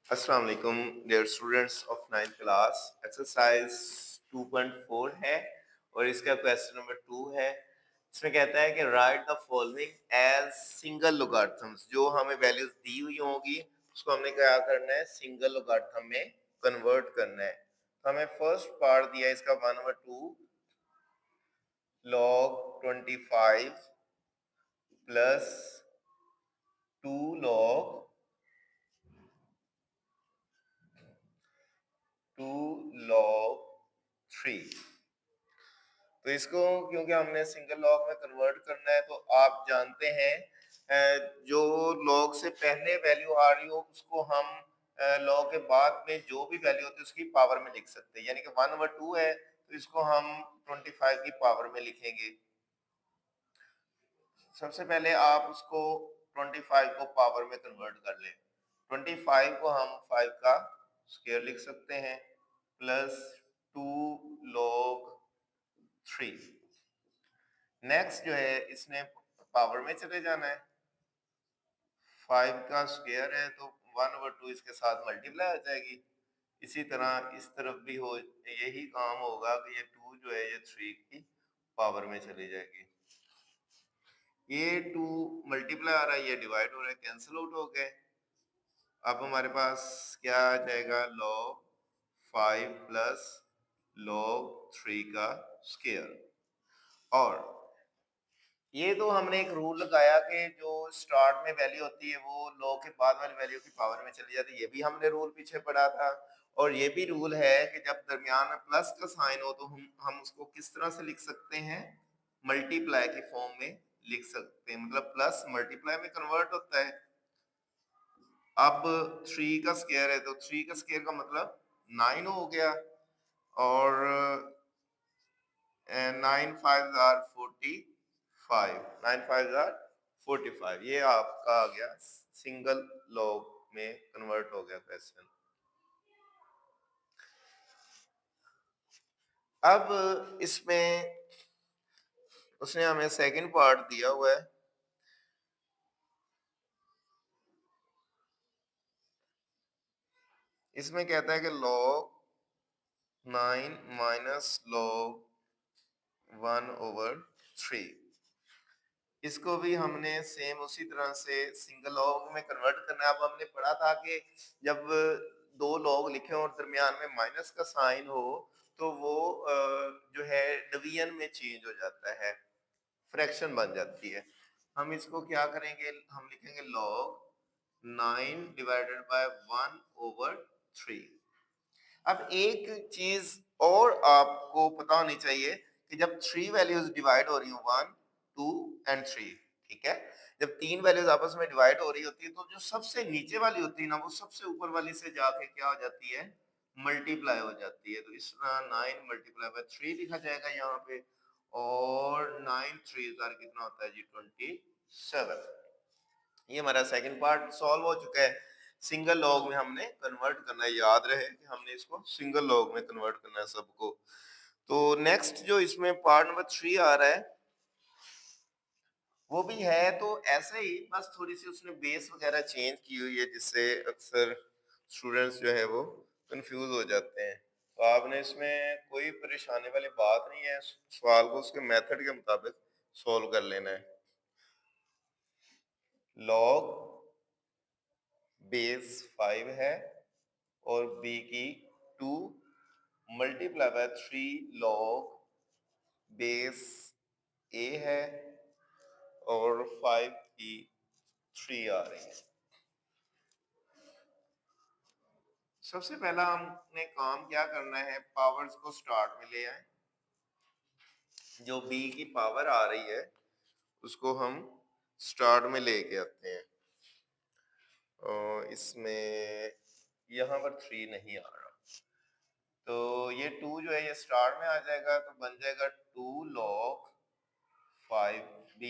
अस्सलाम वालेकुम dear students of 9th class. Exercise 2.4 है और इसका क्वेश्चन नंबर 2 है। इसमें कहता है कि right the following as single logarithms. जो हमें वैल्यूज दी हुई होंगी उसको हमने क्या करना है, सिंगल लोगारिथम में कन्वर्ट करना है। तो हमें फर्स्ट पार्ट दिया है इसका 1/2 log 25 प्लस 2 log 2 log 3। तो इसको क्योंकि हमने सिंगल लॉग में कन्वर्ट करना है तो आप जानते हैं जो लॉग से पहले वैल्यू आ रही हो उसको हम लॉग के बाद में जो भी वैल्यू होती है उसकी पावर में लिख सकते हैं। यानी कि 1/2 है तो इसको हम 25 की पावर में लिखेंगे। सबसे पहले आप उसको 25 को पावर में कन्वर्ट कर लें। 25 को हम 5 का स्क्वायर लिख सकते हैं प्लस 2 log 3। नेक्स्ट जो है इसने पावर में चले जाना है। 5 का स्क्वायर है तो 1/2 इसके साथ मल्टीप्लाई हो जाएगी। इसी तरह इस तरफ भी हो यही काम होगा कि ये 2 जो है ये 3 की पावर में चली जाएगी। ये 2 मल्टीप्लाई आ रहा है, ये डिवाइड हो रहा है, कैंसिल आउट हो गए। अब हमारे पास क्या आ जाएगा, log 5 प्लस log 3 का स्क्वायर। और ये तो हमने एक रूल लगाया कि जो स्टार्ट में वैल्यू होती है वो log के बाद वाली वैल्यू की पावर में चली जाती है। ये भी हमने रूल पीछे पढ़ा था। और ये भी रूल है कि जब दरमियान में प्लस का साइन हो तो हम उसको किस तरह से लिख सकते हैं, मल्टीप्लाई के फॉर्म में लिख सकते हैं। मतलब प्लस मल्टीप्लाई में कन्वर्ट होता है। अब 3 का स्क्वायर है तो 3 का स्क्वायर का मतलब 9 हो गया। और 9 5 आर 45, 9 5 आर 45। ये आपका आ गया सिंगल लॉग में कन्वर्ट हो गया क्वेश्चन। अब इसमें उसने हमें सेकंड पार्ट दिया हुआ है। इसमें कहता है कि log 9 माइनस log 1/3। इसको भी हमने सेम उसी तरह से सिंगल लॉग में कन्वर्ट करना है। अब हमने पढ़ा था कि जब दो लॉग लिखे और दरमियान में माइनस का साइन हो तो वो जो है डिवीजन में चेंज हो जाता है, फ्रैक्शन बन जाती है। हम इसको क्या करेंगे, हम लिखेंगे log 9 डिवाइडेड बाय 1/3। अब एक चीज और आपको पता होनी चाहिए कि जब 3 वैल्यूज डिवाइड हो रही हो, 1 2 एंड 3, ठीक है, जब 3 वैल्यूज आपस में डिवाइड हो रही होती है तो जो सबसे नीचे वाली होती है ना वो सबसे ऊपर वाली से जाके क्या हो जाती है, मल्टीप्लाई हो जाती है। तो इस तरह 9 मल्टीप्लाई बाय 3 लिखा जाएगा यहाँ पे। और 9 3 कितना होता है जी, 27। ये हमारा सेकंड पार्ट सॉल्व हो चुका है। सिंगल लॉग में हमने कन्वर्ट करना है, याद रहे कि हमने इसको सिंगल लॉग में कन्वर्ट करना है सबको। तो नेक्स्ट जो इसमें पार्ट नंबर 3 आ रहा है वो भी है तो ऐसे ही, बस थोड़ी सी उसने बेस वगैरह चेंज की हुई है जिससे अक्सर स्टूडेंट्स जो है वो कंफ्यूज हो जाते हैं। तो आपने इसमें कोई परेशानी वाली बात नहीं है, सवाल को उसके मेथड के मुताबिक सॉल्व कर लेना है। लॉग बेस 5 है और बी की 2 मल्टीप्लाई बाय 3 log बेस ए है और 5 की 3 आ रही है। सबसे पहला हमने काम क्या करना है, पावर्स को स्टार्ट में ले आए। जो बी की पावर आ रही है उसको हम स्टार्ट में लेके आते हैं। और इसमें यहाँ पर 3 नहीं आ रहा तो ये 2 जो है ये स्टार में आ जाएगा तो बन जाएगा 2 log 5b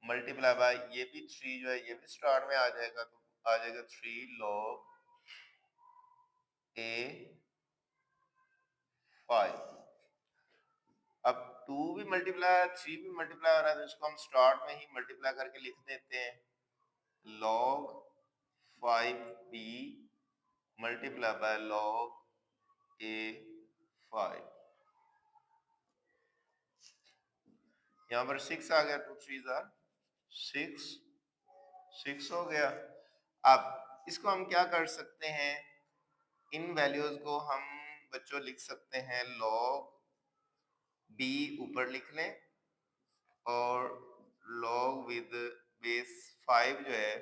मल्टीप्लाई बाय ये भी 3 जो है ये भी स्टार में आ जाएगा तो आ जाएगा 3 log a 5। अब 2 भी मल्टीप्लाई 3 भी मल्टीप्लाई आ रहा है तो इसको हम स्टार्ट में ही मल्टीप्लाई करके लिख देते हैं। log 5b multiply by log a 5। यहाँ पर 6 आ गया, 2 3 आर 6, 6 हो गया। अब इसको हम क्या कर सकते हैं, इन वैल्यूज को हम बच्चों लिख सकते हैं लॉग बी ऊपर लिख लें और लॉग विद बेस 5 जो है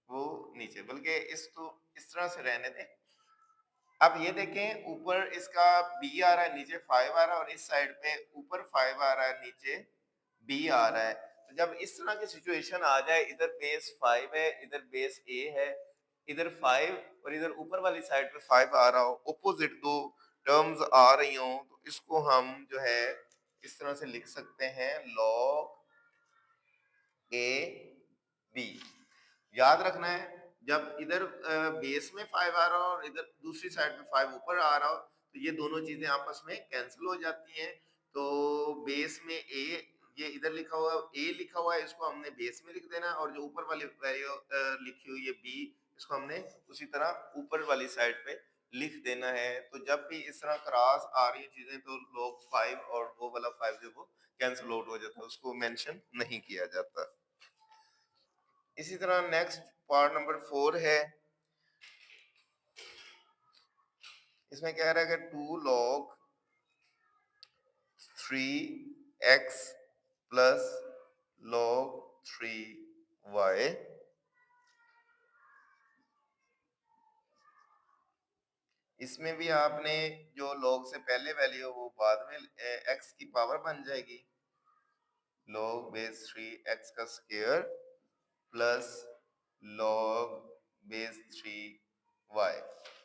वो नीचे, बल्कि इसको इस तरह से रहने दें। अब ये देखें, ऊपर इसका b आ रहा है, नीचे 5 आ रहा है, और इस साइड पे ऊपर 5 आ रहा है, नीचे b आ रहा है। तो जब इस तरह की सिचुएशन आ जाए, इधर बेस 5 है, इधर बेस a है, इधर 5 और इधर ऊपर वाली साइड पे 5 आ रहा हो, ऑपोजिट दो टर्म्स आ रही हो, तो इसको हम जो है इस तरह से लिख सकते हैं लॉग a b। याद रखना है, जब इधर बेस में 5 आ रहा हो और इधर दूसरी साइड में 5 ऊपर आ रहा हो, तो ये दोनों चीजें आपस में कैंसिल हो जाती हैं। तो बेस में a, ये इधर लिखा हुआ a लिखा हुआ है, इसको हमने बेस में लिख देना, और जो ऊपर वाली वैल्यू लिखी हुई है b, इसको हमने उसी तरह ऊपर वाली साइड पे लिख देना है। तो जब भी इस तरह क्रॉस आ रही चीजें, तो log 5 और वो वाला 5 जो वो कैंसिल आउट हो जाता है, उसको मेंशन नहीं किया जाता। इसी तरह नेक्स्ट पार्ट नंबर 4 है, इसमें कह रहा है कि 2 log 3x plus log 3y, इसमें भी आपने जो log से पहले वैल्यू वो बाद में x की पावर बन जाएगी, log बेस 3x का square plus log base 3y,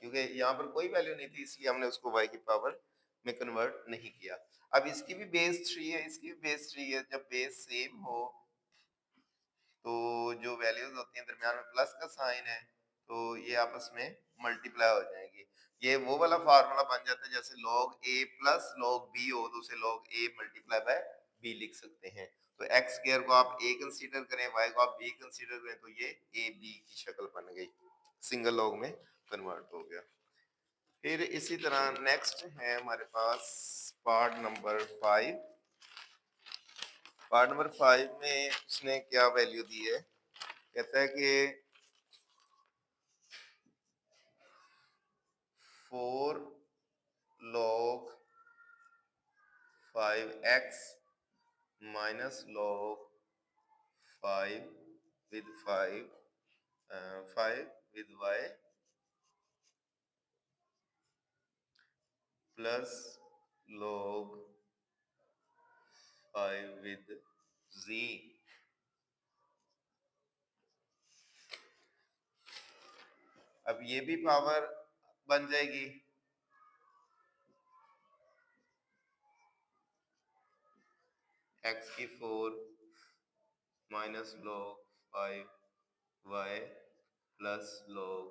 क्योंकि यहाँ पर कोई वैल्यू नहीं थी इसलिए हमने उसको y की पावर में कन्वर्ट नहीं किया। अब इसकी भी बेस 3 है, इसकी भी बेस 3 है, जब बेस सेम हो तो जो वैल्यूज होती हैं दरमियान में प्लस का साइन है, तो ये आपस में मल्टीप्लाई हो जाएंगी। ये वो वाला फार्मूला बन जाता है जैसे log a plus log b हो तो उसे log a multiply by b लिख सकते हैं। तो x स्क्वायर को आप a कंसीडर करें, y को आप b कंसीडर करें, तो ये a b की शक्ल बन गई, सिंगल लॉग में कन्वर्ट हो गया। फिर इसी तरह नेक्स्ट है हमारे पास पार्ट नंबर 5। पार्ट नंबर 5 में उसने क्या वैल्यू दी है, कहता है कि 4 log 5x minus log 5 with 5 with y plus log 5 with z। अब ये भी पावर बन जाएगी, x की 4 minus log 5y plus log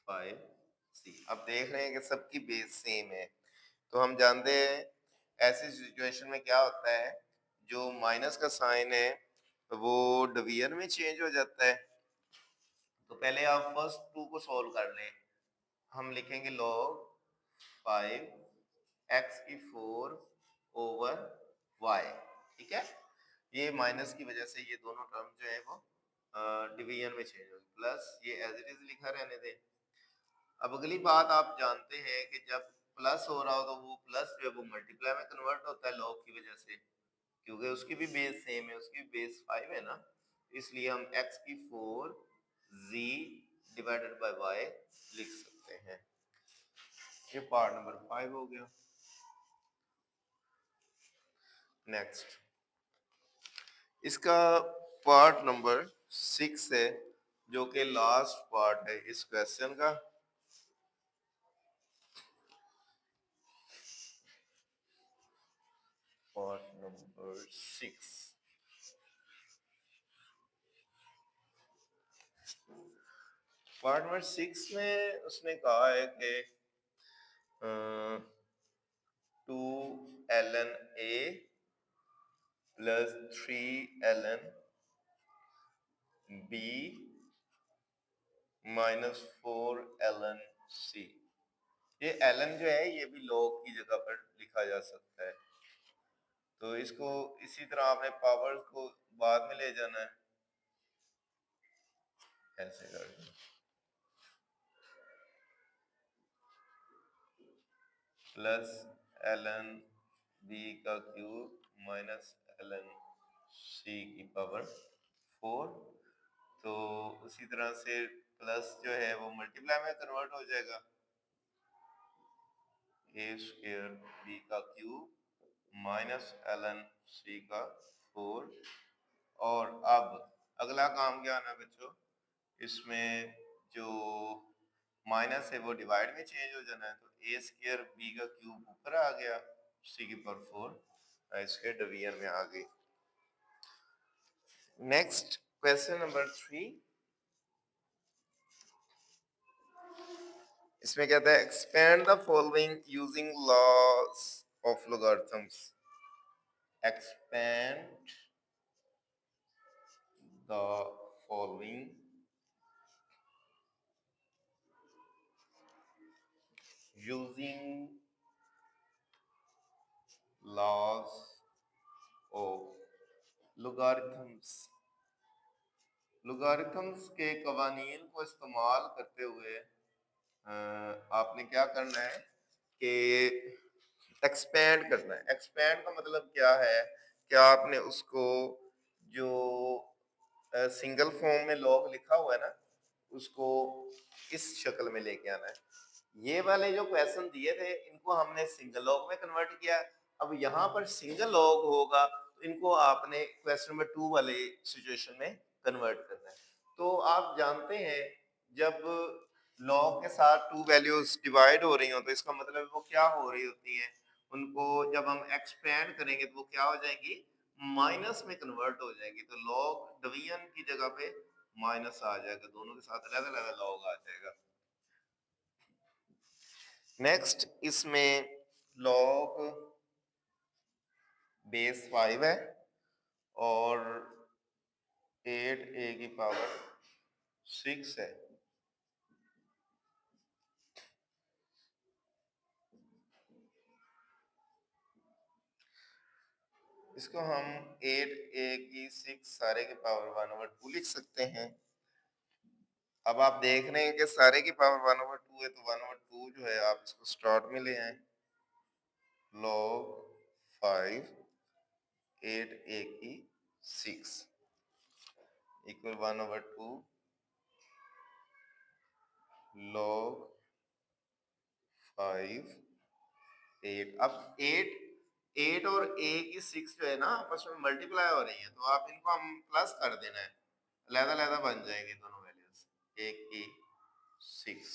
5c। अब देख रहे हैं कि सबकी बेस सेम है, तो हम जानते हैं ऐसी सिचुएशन में क्या होता है, जो माइनस का साइन है वो डिवीजन में चेंज हो जाता है। तो पहले आप फर्स्ट टू को सॉल्व कर लें, हम लिखेंगे log 5 x की 4 ओवर y, ठीक है। ये माइनस की वजह से ये दोनों टर्म जो है वो डिवीजन में चेंज होगी, प्लस ये एज इट इज लिखा रहने दें। अब अगली बात, आप जानते हैं कि जब प्लस हो रहा हो तो वो प्लस जो है वो मल्टीप्लाई में कन्वर्ट होता है लॉग की वजह से, क्योंकि उसकी भी बेस सेम है, उसकी भी बेस 5 है ना, इसलिए हम x की 4 z डिवाइडेड बाय y लिख सकते हैं। ये पार्ट नंबर 5 हो गया। नेक्स्ट इसका पार्ट नंबर 6 है, जो कि लास्ट पार्ट है इस क्वेश्चन का। पार्ट नंबर 6, पार्ट नंबर 6 में उसने कहा है कि 2ln a plus 3ln b minus 4ln सी। ये ln जो है ये भी log की जगह पर लिखा जा सकता है। तो इसको इसी तरह आपने पावर को बाद में ले जाना है, ऐसे करके प्लस ln b का क्यूब माइनस ln c की पावर 4। तो उसी तरह से प्लस जो है वो मल्टीप्लाई में कन्वर्ट हो जाएगा, a स्क्वायर b का क्यूब माइनस ln c का 4। और अब अगला काम क्या आना बच्चों, इसमें जो माइनस है वो डिवाइड में चेंज हो जाना है। तो a स्क्वायर b का क्यूब ऊपर आ गया, c की पावर 4 इसके डिवीजन में आ गई। नेक्स्ट क्वेश्चन नंबर 3, इसमें कहता है expand the following using laws of logarithms. Expand the following using laws of logarithms। logarithms के कवानीन को इस्तेमाल करते हुए आपने क्या करना है कि एक्सपेंड करना है। एक्सपेंड का मतलब क्या है कि आपने उसको जो सिंगल फॉर्म में लॉग लिखा हुआ है ना, उसको इस शक्ल में लेके आना है। ये वाले जो क्वेश्चन दिए थे इनको हमने सिंगल लॉग में कन्वर्ट किया। अब यहाँ पर सिंगल लॉग होगा तो इनको आपने क्वेश्चन नंबर 2 वाले सिचुएशन में कन्वर्ट करना है। तो आप जानते हैं जब लॉग के साथ टू वैल्यूज डिवाइड हो रही हो तो इसका मतलब वो क्या हो रही होती है, उनको जब हम एक्सपेंड करेंगे तो वो क्या हो जाएंगी, माइनस में कन्वर्ट हो जाएंगी। तो लॉग डिवीजन की जगह पे माइनस आ जाएगा, दोनों के साथ अलग अलग लॉग आ जाएगा। नेक्स्ट इसमें लॉग बेस 5 है और 8a की पावर 6 है। इसको हम 8a की 6 सारे की पावर 1/2 लिख सकते हैं। अब आप देख रहे हैं कि सारे की पावर 1/2 है, तो 1/2 जो है आप इसको स्टार्ट में ले आए। लॉग 5 8a की 6 इक्वल 1/2 लॉग 5 8। अब 8 और a की 6 जो है ना आपस में मल्टीप्लाई हो रही है, तो आप इनको हम प्लस कर देना है, अलग-अलग बन जाएंगे दोनों वैल्यूज। 1 की 6।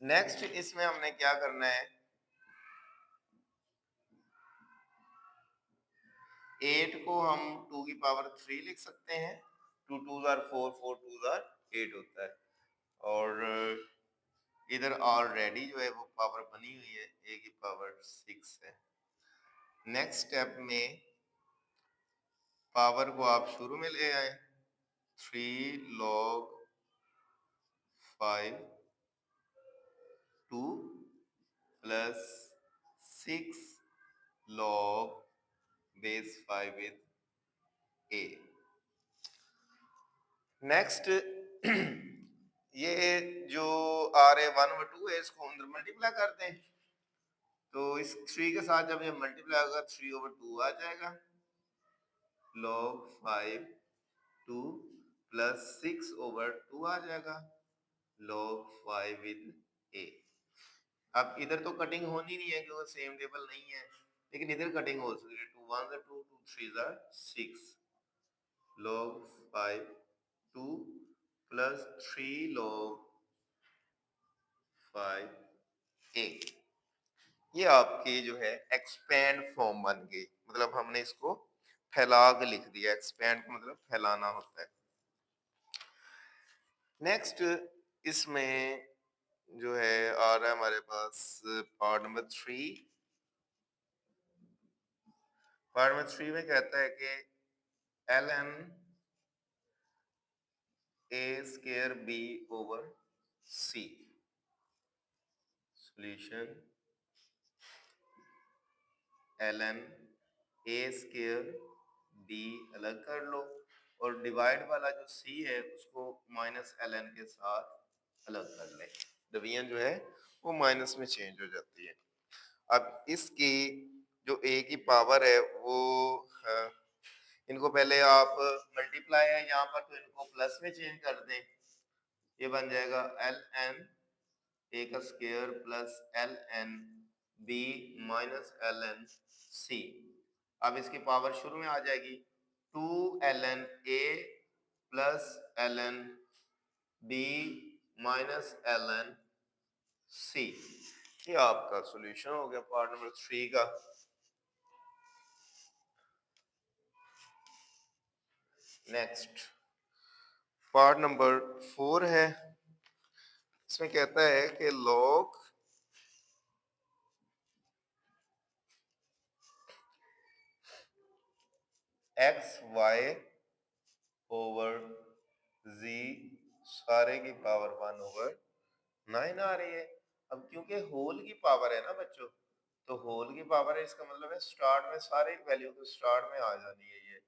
नेक्स्ट इसमें हमने क्या करना है, 8 को हम 2 की पावर 3 लिख सकते हैं। 2 2 आर 4 4 2 आर 8 होता है। और इधर ऑलरेडी जो है वो पावर बनी हुई है, a की पावर 6 है। नेक्स्ट स्टेप में पावर को आप शुरू में ले आए। 3 log 5 2 plus 6 log base 5 with a। Next ये जो आ रहे 1/2 है इसको अंदर मल्टीप्लाई कर दें। तो इस 3 के साथ जब ये मल्टीप्लाई होगा 3/2 आ जाएगा। log 5 2 प्लस 6/2 आ जाएगा। log 5 with a। अब इधर तो कटिंग होनी नहीं है क्योंकि सेम टेबल नहीं है, लेकिन इधर कटिंग हो सकती है। 2 1 2 2 3 6 log 5 2 प्लस 3 log 5 a। ये आपकी जो है एक्सपेंड फॉर्म बन गई, मतलब हमने इसको फैला के लिख दिया। एक्सपेंड का मतलब फैलाना होता है। नेक्स्ट इसमें जो है आ रहा है हमारे पास पार्ट नंबर 3। पार्ट नंबर 3 में कहता है कि ln ए स्क्वायर बी ओवर सी। सॉल्यूशन ln ए स्क्वायर बी अलग कर लो और डिवाइड वाला जो c है उसको माइनस ln के साथ अलग कर ले। डिवीजन जो है वो माइनस में चेंज हो जाती है। अब इसकी जो a की पावर है वो इनको पहले आप मल्टीप्लाई है यहाँ पर तो इनको प्लस में चेंज कर दें। ये बन जाएगा ln a का square plus ln b minus ln c। अब इसकी पावर शुरू में आ जाएगी 2 ln a plus ln b minus ln c। ये आपका सॉल्यूशन हो गया पार्ट नंबर 3 का। नेक्स्ट पार्ट नंबर 4 है। इसमें कहता है कि log x y over z सारे की पावर 1 ओवर 9 आ रही है। अब क्योंकि होल की पावर है ना बच्चों, तो होल की पावर है इसका मतलब है स्टार्ट में सारे वैल्यू तो स्टार्ट में आ जानी है। ये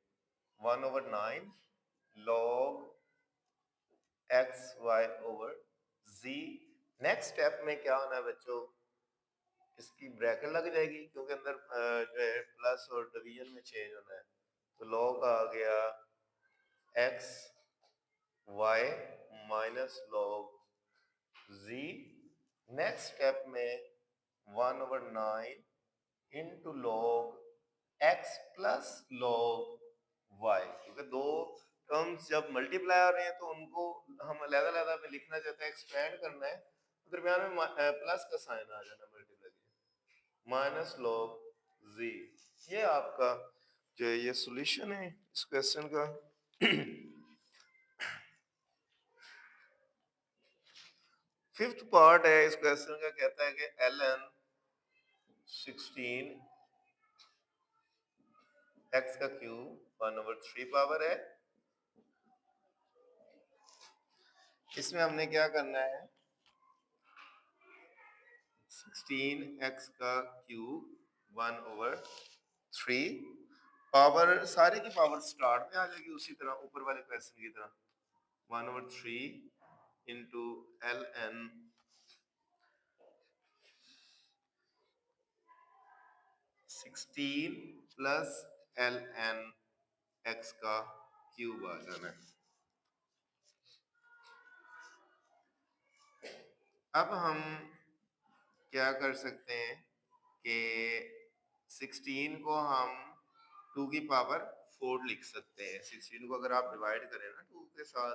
1 over 9 log x y over z। Next step में क्या होना है बच्चों, इसकी ब्रैकेट लग जाएगी क्योंकि अंदर जो है प्लस और डिवीजन में चेंज होना है। तो log आ गया x y minus log z। Next step में 1 over 9 into log x plus log y, क्योंकि दो टर्म्स जब मल्टीप्लाई हो रहे हैं तो उनको हम अलग-अलग में लिखना चाहते हैं, एक्सपेंड करना है तो दरमियान में प्लस का साइन आ जाना मल्टीप्लाई माइनस log z। ये आपका जो ये सॉल्यूशन है इस क्वेश्चन का। फिफ्थ पार्ट है इस क्वेश्चन का, कहता है कि ln 16 x का क्यूब 1 ओवर 3 पावर है। इसमें हमने क्या करना है, 16x का क्यूब 1 ओवर 3 पावर सारे की पावर स्टार्ट में आ जाएगी उसी तरह ऊपर वाले क्वेश्चन की तरह 1 over 3 into ln 16 plus ln x का क्यूब आ जाना है। अब हम क्या कर सकते हैं कि 16 को हम 2 की पावर 4 लिख सकते हैं। 16 को अगर आप डिवाइड करें ना 2 के साथ,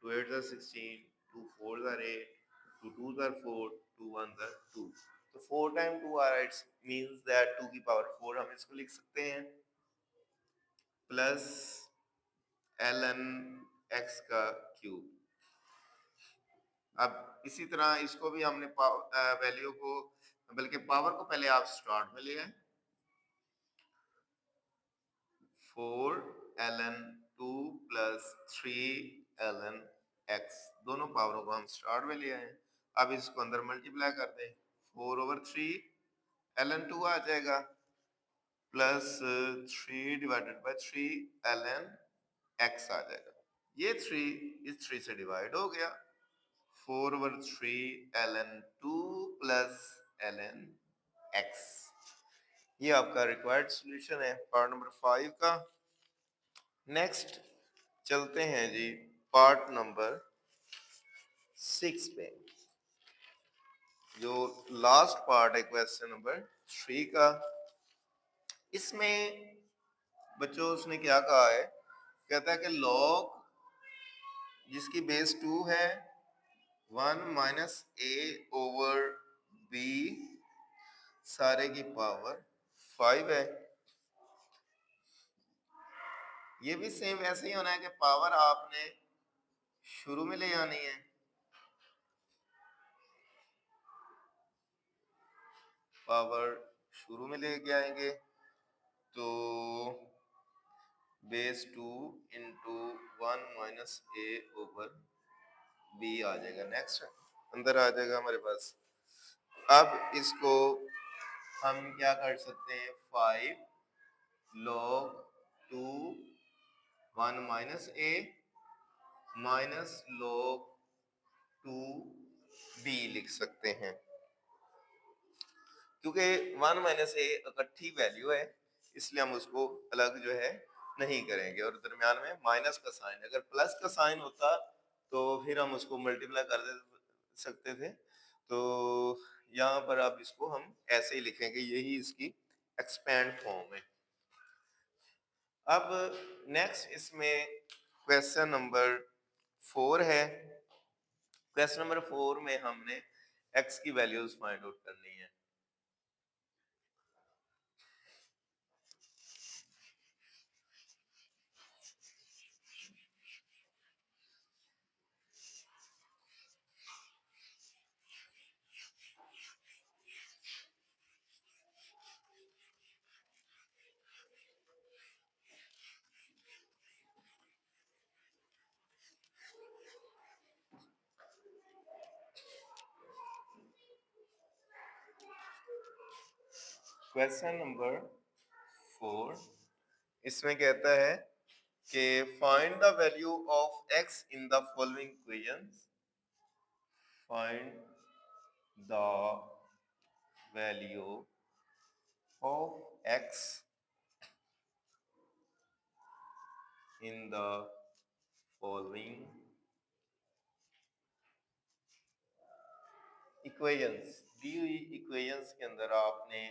2 8 are 16, 2 4 are 8, 2 2 are 4, 2 1 are 2, तो 4 टाइम 2 आ रहा है, इट्स मींस दैट 2 की पावर 4 हम इसको लिख सकते हैं प्लस ln x का क्यूब। अब इसी तरह इसको भी हमने वैल्यू को बल्कि पावर को पहले आप स्टार्ट में ले आए, 4 ln 2 प्लस 3 ln x, दोनों पावरों को हम स्टार्ट में ले आए। अब इसको अंदर मल्टीप्लाई कर दें, 4 ओवर 3 ln 2 आ जाएगा plus 3 divided by 3 ln x आ जाएगा। ये 3 इस 3 से डिवाइड हो गया, 4 over 3 ln 2 plus ln x। ये आपका रिक्वायर्ड सॉल्यूशन है पार्ट नंबर 5 का। नेक्स्ट चलते हैं जी पार्ट नंबर 6 पे, जो लास्ट पार्ट है क्वेश्चन नंबर 3 का। इसमें बच्चों उसने क्या कहा है, कहता है कि log जिसकी बेस 2 है 1 माइनस a ओवर b सारे की पावर 5 है। ये भी सेम वैसे ही होना है कि पावर आपने शुरू में ले आनी है, पावर शुरू में लेके आएंगे तो बेस 2 इंटू 1 माइनस ए ओवर बी आ जाएगा। नेक्स्ट अंदर आ जाएगा हमारे पास। अब इसको हम क्या कर सकते हैं, 5 log 2 1 माइनस ए माइनस log 2 बी लिख सकते हैं, क्योंकि 1 माइनस ए इकट्ठी वैल्यू है इसलिए हम उसको अलग जो है नहीं करेंगे। और दरम्यान में माइनस का साइन, अगर प्लस का साइन होता तो फिर हम उसको मल्टीप्लाई कर दे सकते थे। तो यहाँ पर अब इसको हम ऐसे ही लिखेंगे, यही इसकी एक्सपेंड फॉर्म है। अब नेक्स्ट इसमें क्वेश्चन नंबर 4 है। क्वेश्चन नंबर 4 में हमने x की वैल्यूज फाइंड आउट करनी है। क्वेश्चन नंबर 4 इसमें कहता है कि find the value of x in the following equations. Find the value of x in the following equations. दी हुई इक्वेशंस के अंदर आपने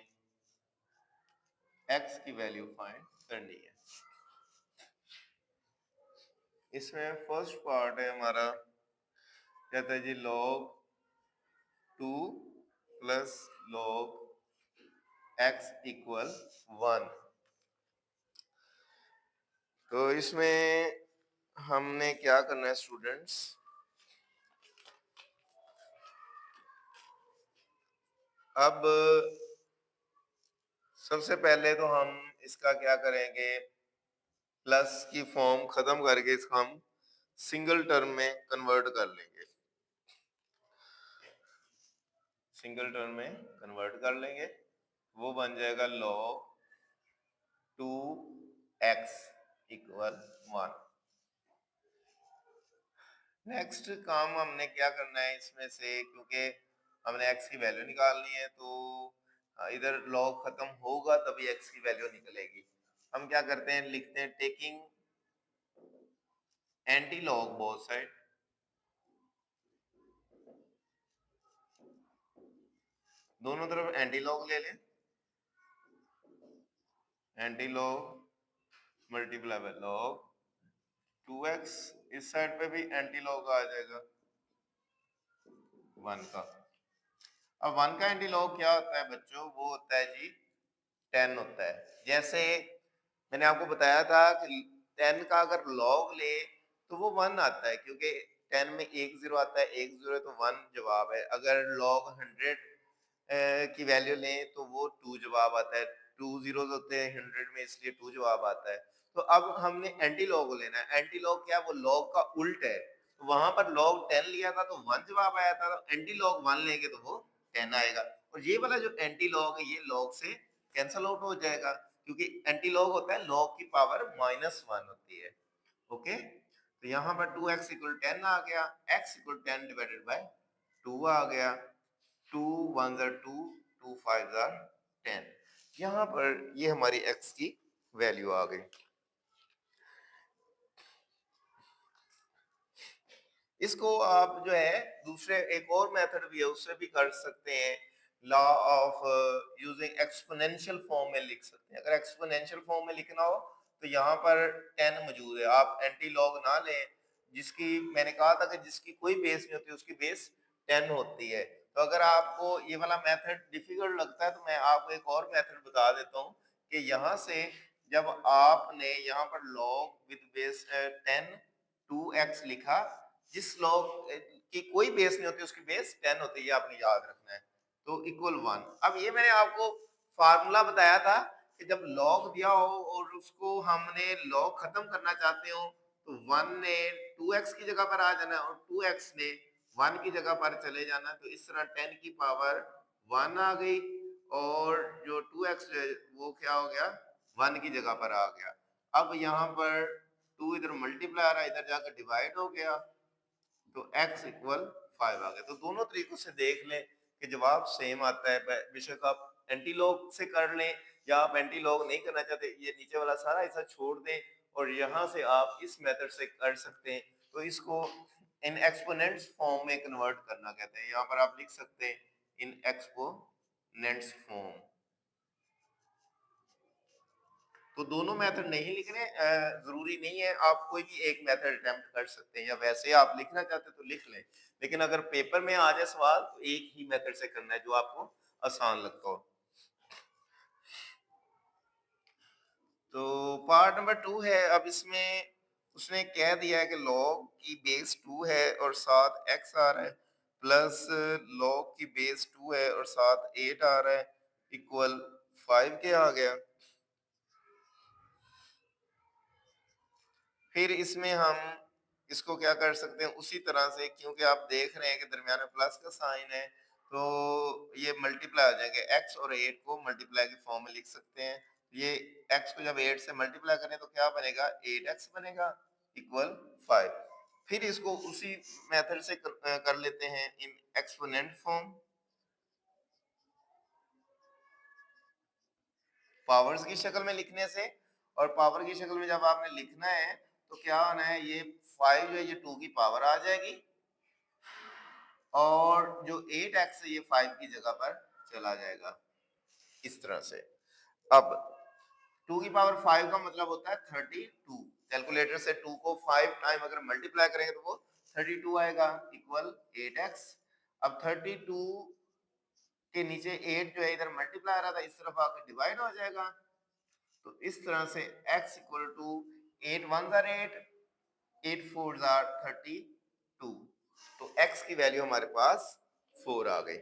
x की वैल्यू फाइंड करनी है। इसमें फर्स्ट पार्ट है हमारा, कहता है जी log 2 plus log x equal 1। तो इसमें हमने क्या करना है स्टूडेंट्स, अब सबसे पहले तो हम इसका क्या करेंगे, प्लस की फॉर्म खत्म करके इसको हम सिंगल टर्म में कन्वर्ट कर लेंगे। सिंगल टर्म में कन्वर्ट कर लेंगे, वो बन जाएगा log 2x इक्वल 1। नेक्स्ट काम हमने क्या करना है इसमें से, क्योंकि हमने x की वैल्यू निकालनी है तो इधर log खत्म होगा तभी x की वैल्यू निकलेगी। हम क्या करते हैं, लिखते हैं taking anti log both side. दोनों तरफ एंटी लॉग ले लें, anti log multiply by log 2x, इस साइड पे भी एंटी लॉग आ जाएगा 1 का। अब 1 का एंटी लॉग क्या होता है बच्चों, वो होता है जी 10 होता है। जैसे मैंने आपको बताया था कि 10 का अगर लॉग ले तो वो 1 आता है, क्योंकि 10 में एक जीरो आता है, एक जीरो है तो 1 जवाब है। अगर लॉग 100 की वैल्यू लें तो वो 2 जवाब आता है, 2 जीरोस होते हैं 100 में इसलिए 2 जवाब आता है। तो अब हमने एंटी लॉग लेना है। एंटी लॉग क्या, वो लॉग का उल्ट है। तो वहां पर लॉग 10 लिया था तो 1 जवाब आया था, तो एंटी लॉग 1 लेंगे तो वो 10 आएगा। और ये वाला जो एंटी लॉग है ये लॉग से कैंसल आउट हो जाएगा, क्योंकि एंटी लॉग होता है लॉग की पावर -1 होती है। ओके, तो यहाँ पर 2x इक्वल 10 आ गया, x इक्वल 10 डिवाइडेड बाय 2 आ गया। 2 1 are 2, 2 5 are 10। यहाँ पर ये हमारी x की वैल्यू आ गई। इसको आप जो है दूसरे एक और मेथड भी है उससे भी कर सकते हैं, law of using exponential form में लिख सकते हैं। अगर एक्सपोनेंशियल फॉर्म में लिखना हो तो यहाँ पर 10 मौजूद है, आप एंटी लॉग ना लें, जिसकी मैंने कहा था कि जिसकी कोई बेस नहीं होती उसकी बेस 10 होती है। तो अगर आपको ये वाला मेथड डिफिकल्ट लगता है तो मैं आपको एक और मेथड बता देता हूँ कि यहाँ से जब आपने यहाँ पर लॉग विद बेस 10 2x लिखा, जिस लॉग की कोई बेस नहीं होती उसकी बेस 10 होती है, ये आपने याद रखना है। तो इक्वल 1। अब ये मैंने आपको फार्मूला बताया था कि जब लॉग दिया हो और उसको हमने लॉग खत्म करना चाहते हो तो 1 ने 2x की जगह पर आ जाना है और 2x ने 1 की जगह पर चले जाना। तो इस तरह 10 की पावर 1 आ गई और जो 2x है वो क्या हो गया, 1 की जगह पर आ गया। अब यहाँ पर 2 इधर मल्टीप्लाई आ रहा है, इधर जाकर डिवाइड हो गया तो x इक्वल 5 आ गया। तो दोनों तरीकों से देख लें कि जवाब सेम आता है, बेशक आप एंटी लॉग से कर लें या आप एंटी लॉग नहीं करना चाहते, ये नीचे वाला सारा हिस्सा छोड़ दें और यहाँ से आप इस मेथड से कर सकते हैं। तो इसको इन एक्सपोनेंट्स फॉर्म में कन्वर्ट करना कहते हैं। यहाँ पर आप लिख सकते हैं इन एक्सपोनेंट्स फॉर्म। तो दोनों मेथड नहीं लिखने, जरूरी नहीं है, आप कोई भी एक मेथड अटेम्प्ट कर सकते हैं या वैसे आप लिखना चाहते हैं तो लिख लें, लेकिन अगर पेपर में आ जाए सवाल तो एक ही मेथड से करना है जो आपको आसान लगता हो। तो पार्ट नंबर 2 है। अब इसमें उसने कह दिया है कि लॉग की बेस 2 है और साथ x आ रहा है, प्लस लॉग की बेस 2 है और साथ 8 आ रहा है, इक्वल 5 के आ गया। फिर इसमें हम इसको क्या कर सकते हैं उसी तरह से, क्योंकि आप देख रहे हैं कि दरमियान में प्लस का साइन है तो ये मल्टीप्लाई आ जाएंगे, x और 8 को मल्टीप्लाई के फॉर्म में लिख सकते हैं। ये x को जब 8 से मल्टीप्लाई करें तो क्या बनेगा, 8x बनेगा इक्वल 5। फिर इसको उसी मेथड से कर लेते हैं इन एक्सपोनेंट फॉर्म, पावर्स की शक्ल में लिखने से। और पावर की शक्ल में जब आपने लिखना है तो क्या होना है, ये 5 जो है ये 2 की पावर आ जाएगी और जो 8x है ये 5 की जगह पर चला जाएगा इस तरह से। अब 2 की पावर 5 का मतलब होता है 32। कैलकुलेटर से 2 को 5 टाइम अगर मल्टीप्लाई करेंगे तो वो 32 आएगा इक्वल 8x। अब 32 के नीचे 8 जो है इधर मल्टीप्लाई आ रहा था, इस तरफ आकर डिवाइड हो जाएगा। तो इस तरह से x equal to 8 1 are 8, 8 4 are 32। तो x की वैल्यू हमारे पास 4 आ गई।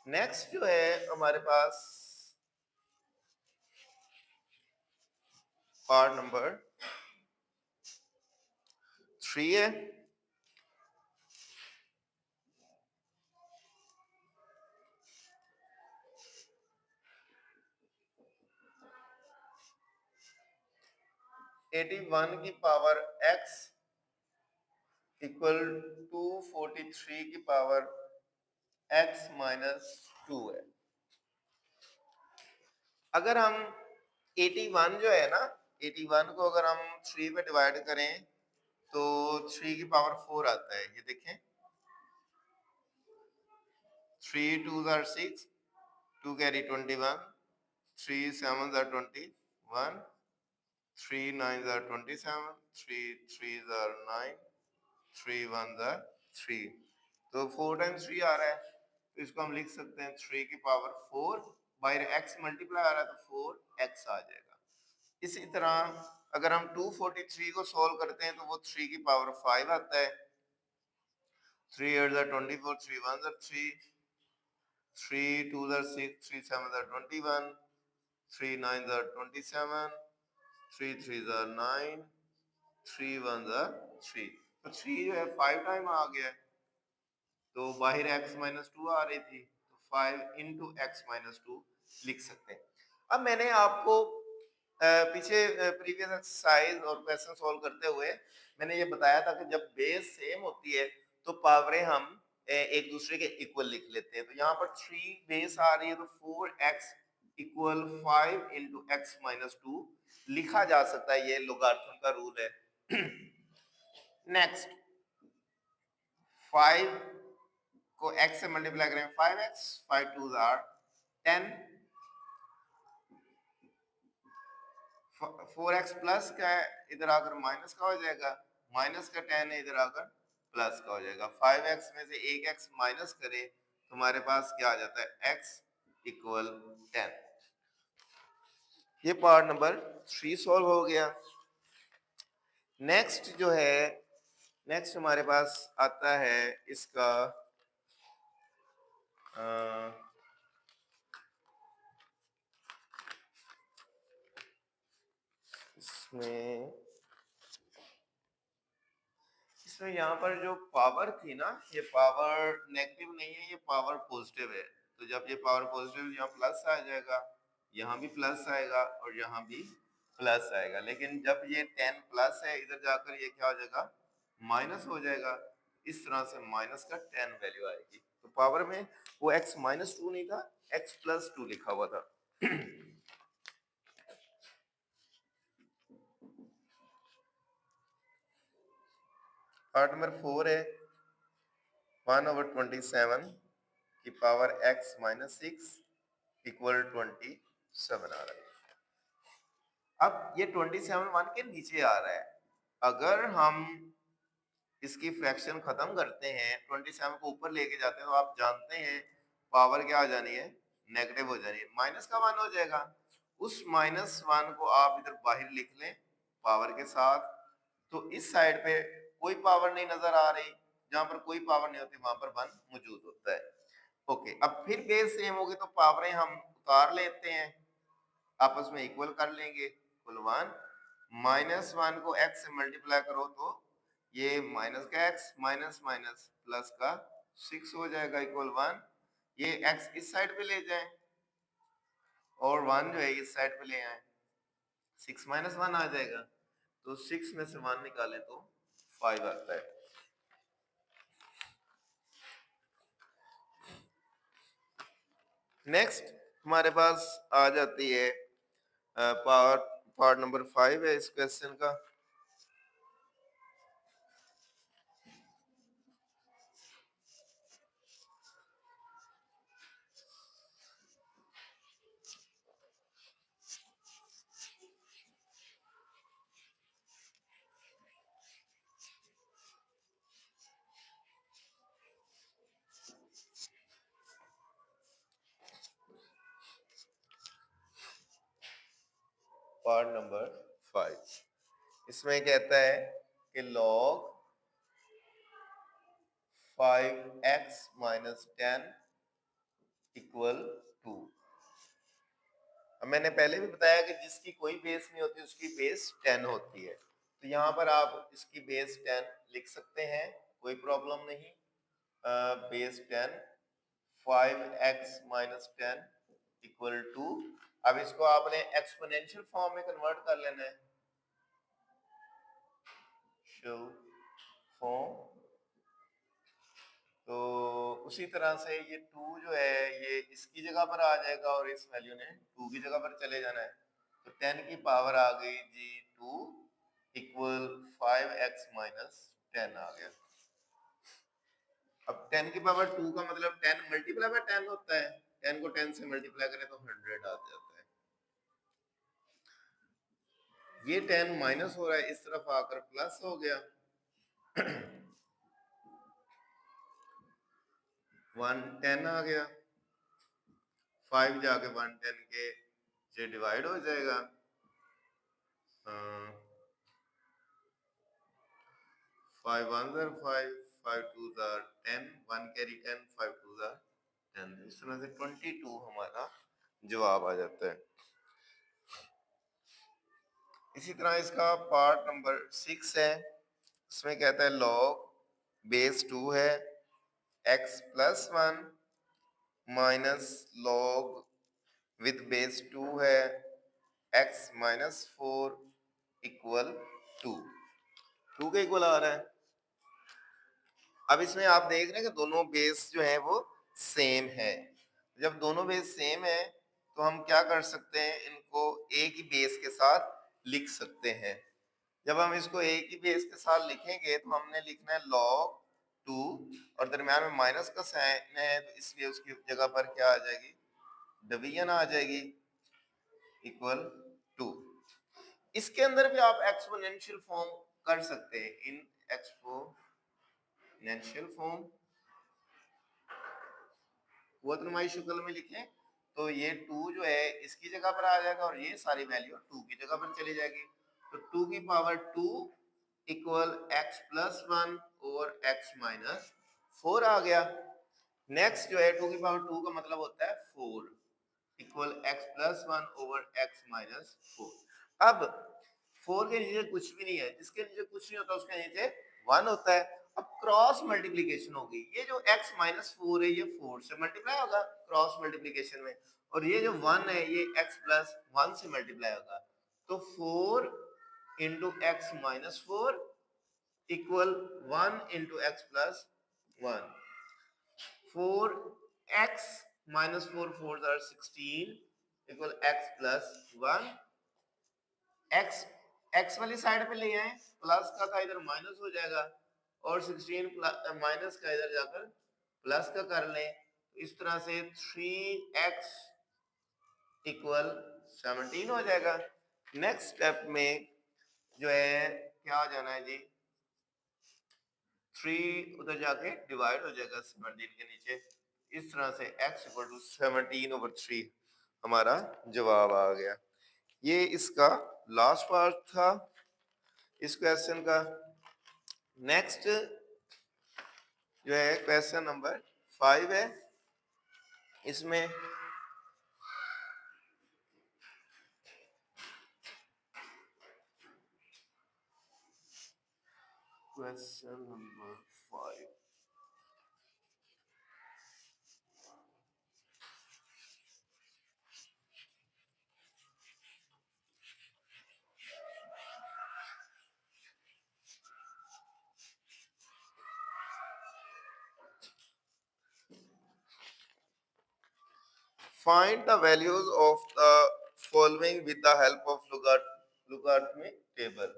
नेक्स्ट जो है हमारे पास पार्ट नंबर 3 है। एटी वन की पावर x इक्वल 243 की पावर x माइनस 2 है। अगर हम 81 जो है ना, 81 को अगर हम 3 पे डिवाइड करें तो 3 की पावर 4 आता है। ये देखें 3 2 are 6, 2 carry 21, 3 7 are 21, 3 9 are 27, 3 3 are 9, 3 1 are 3। तो 4 टाइम्स 3 आ रहा है तो इसको हम लिख सकते हैं 3 की पावर 4, बाहर x मल्टीप्लाई आ रहा है तो 4x आ जाएगा। इसी तरह अगर हम 243 को सोल्व करते हैं तो वो 3 की पावर 5 आता है। 3 8 are 24, 3 1 are 3, 3 2 are 6, 3 7 are 21, 3 9 are 27, 3 3 are 9, 3 1 are 3। तो 3 जो है 5 टाइम आ गया है तो बाहर x माइनस 2 आ रही थी तो 5 इंटू एक्स माइनस 2 लिख सकते हैं। अब मैंने आपको पीछे प्रीवियस एक्सरसाइज और क्वेश्चन सॉल्व करते हुए मैंने ये बताया था कि जब बेस सेम होती है तो पावरें हम एक दूसरे के इक्वल लिख लेते हैं। तो यहाँ पर 3 बेस आ रही है तो 4x equal 5 into x minus 2 लिखा जा सकता है, ये लोगारिथम का रूल है। नेक्स्ट 5 को x से मल्टीप्लाई करें 5x, 5 2 आर 10, 4x प्लस का है इधर आकर माइनस का हो जाएगा, माइनस का 10 है इधर आकर प्लस का हो जाएगा। 5x में से एक x माइनस करे तो हमारे पास क्या आ जाता है x इक्वल 10। ये पार्ट नंबर 3 सॉल्व हो गया। नेक्स्ट जो है, नेक्स्ट हमारे पास आता है इसका इसमें इसमें यहाँ पर जो पावर थी ना, ये पावर नेगेटिव नहीं है, ये पावर पॉजिटिव है। तो जब ये पावर पॉजिटिव, यहाँ प्लस आ जाएगा, यहाँ भी प्लस आएगा और यहाँ भी प्लस आएगा। लेकिन जब ये 10 प्लस है, इधर जाकर ये क्या हो जाएगा, माइनस हो जाएगा। इस तरह से माइनस का 10 वैल्यू आएगी। तो पावर में वो x माइनस 2 नहीं था, x प्लस 2 लिखा हुआ था। पार्ट नंबर 4 है 1/27 की पावर x माइनस 6 इक्वल 27 आ रहा है। अब ये 27 1 के नीचे आ रहा है। अगर हम इसकी फ्रैक्शन खत्म करते हैं, 27 को ऊपर लेके जाते हैं, तो आप जानते हैं पावर क्या आ जानी है, नेगेटिव हो जानी है, माइनस का 1 हो जाएगा। उस माइनस 1 को आप इधर बाहर लिख लें पावर के साथ। तो इस साइड पे कोई पावर नहीं नजर आ रही, जहां पर कोई पावर नहीं होती वहां पर 1 मौजूद होता है। ओके, अब फिर बेस सेम होगी तो पावरें हम उतार लेते हैं, आपस में इक्वल कर लेंगे। कुल 1 माइनस 1 को x से मल्टीप्लाई करो तो ये माइनस का x माइनस माइनस प्लस का 6 हो जाएगा इक्वल 1। ये x इस साइड पे ले जाएं और 1 जो है इस साइड पे ले आए, 6 माइनस 1 आ जाएगा। तो 6 में से 1 निकालें तो 5 आता है। नेक्स्ट हमारे पास आ जाती है पार्ट नंबर 5 है इस क्वेश्चन का। पार्ट नंबर 5 इसमें कहता है कि log 5x माइनस 10 इक्वल 2। मैंने पहले भी बताया कि जिसकी कोई बेस नहीं होती उसकी बेस 10 होती है। तो यहाँ पर आप इसकी बेस 10 लिख सकते हैं, कोई प्रॉब्लम नहीं। Base 10 5x minus 10 equal 2। अब इसको आपने एक्सपोनेंशियल फॉर्म में कन्वर्ट कर लेना है। शो फॉर्म, तो उसी तरह से ये 2 जो है ये इसकी जगह पर आ जाएगा और इस वैल्यू ने 2 की जगह पर चले जाना है। तो 10 की पावर आ गई जी 2 इक्वल 5x माइनस 10 आ गया। अब 10 की पावर 2 का मतलब 10 मल्टीप्लाई बाय 10 होता है। 10 को 10 से मल्टीप्लाई करें तो 100 आ जाता है। ये 10 माइनस हो रहा है, इस तरफ आकर प्लस हो गया। 110 आ गया, 5 जाके 110 के से डिवाइड हो जाएगा। 5 1 are 5, 5 2 are 10, 1 carry 10, 5 2 are 10। इस तरह से 22 हमारा जवाब आ जाता है। इसी तरह इसका पार्ट नंबर 6 है, इसमें कहता है log बेस 2 है x plus 1 minus log with base 2 है x माइनस 4 इक्वल 2। 2 के इक्वल आ रहा है। अब इसमें आप देख रहे हैं कि दोनों बेस जो है वो सेम है। जब दोनों बेस सेम है तो हम क्या कर सकते हैं, इनको एक ही बेस के साथ लिख सकते हैं। जब हम इसको एक ही बेस के साथ लिखेंगे तो हमने लिखना है log 2 और दरम्यान में माइनस का साइन है तो इसलिए उसकी जगह पर क्या आ जाएगी, डिवीजन आ जाएगी इक्वल 2। इसके अंदर भी आप एक्सपोनेंशियल फॉर्म कर सकते हैं। इन एक्सपोनेंशियल फॉर्म वर्तनुमाई शक्ल में लिखें तो ये 2 जो है इसकी जगह पर आ जाएगा और ये सारी वैल्यू 2 की जगह पर चली जाएगी। तो 2 की power 2 equal x plus 1 over x minus 4 आ गया। नेक्स्ट जो है 2 की पावर 2 का मतलब होता है 4 equal x plus 1 over x minus 4। अब 4 के नीचे कुछ भी नहीं है, जिसके नीचे कुछ नहीं होता उसके नीचे 1 होता है। अब क्रॉस मल्टीप्लिकेशन होगी, ये जो x माइनस 4 है ये 4 से मल्टीप्लाई होगा क्रॉस मल्टीप्लिकेशन में, और ये जो 1 है ये x प्लस 1 से मल्टीप्लाई होगा। तो 4 into x minus 4 equal 1 into x plus 1। 4x minus 4 4s are 16 equal x plus 1। x x वाली साइड पे ले आए, प्लस का था इधर माइनस हो जाएगा, और 16 माइनस का इधर जाकर प्लस का कर लें, इस तरह से 3x इक्वल 17 हो जाएगा। नेक्स्ट स्टेप में जो है क्या हो जाना है जी, 3 उधर जाके डिवाइड हो जाएगा 17 के नीचे। इस तरह से x इक्वल टू 17/3 हमारा जवाब आ गया। ये इसका लास्ट पार्ट था इस क्वेश्चन का। नेक्स्ट जो है क्वेश्चन नंबर 5 है। इसमें question number 5 find the values of the following with the help of logarithmic table।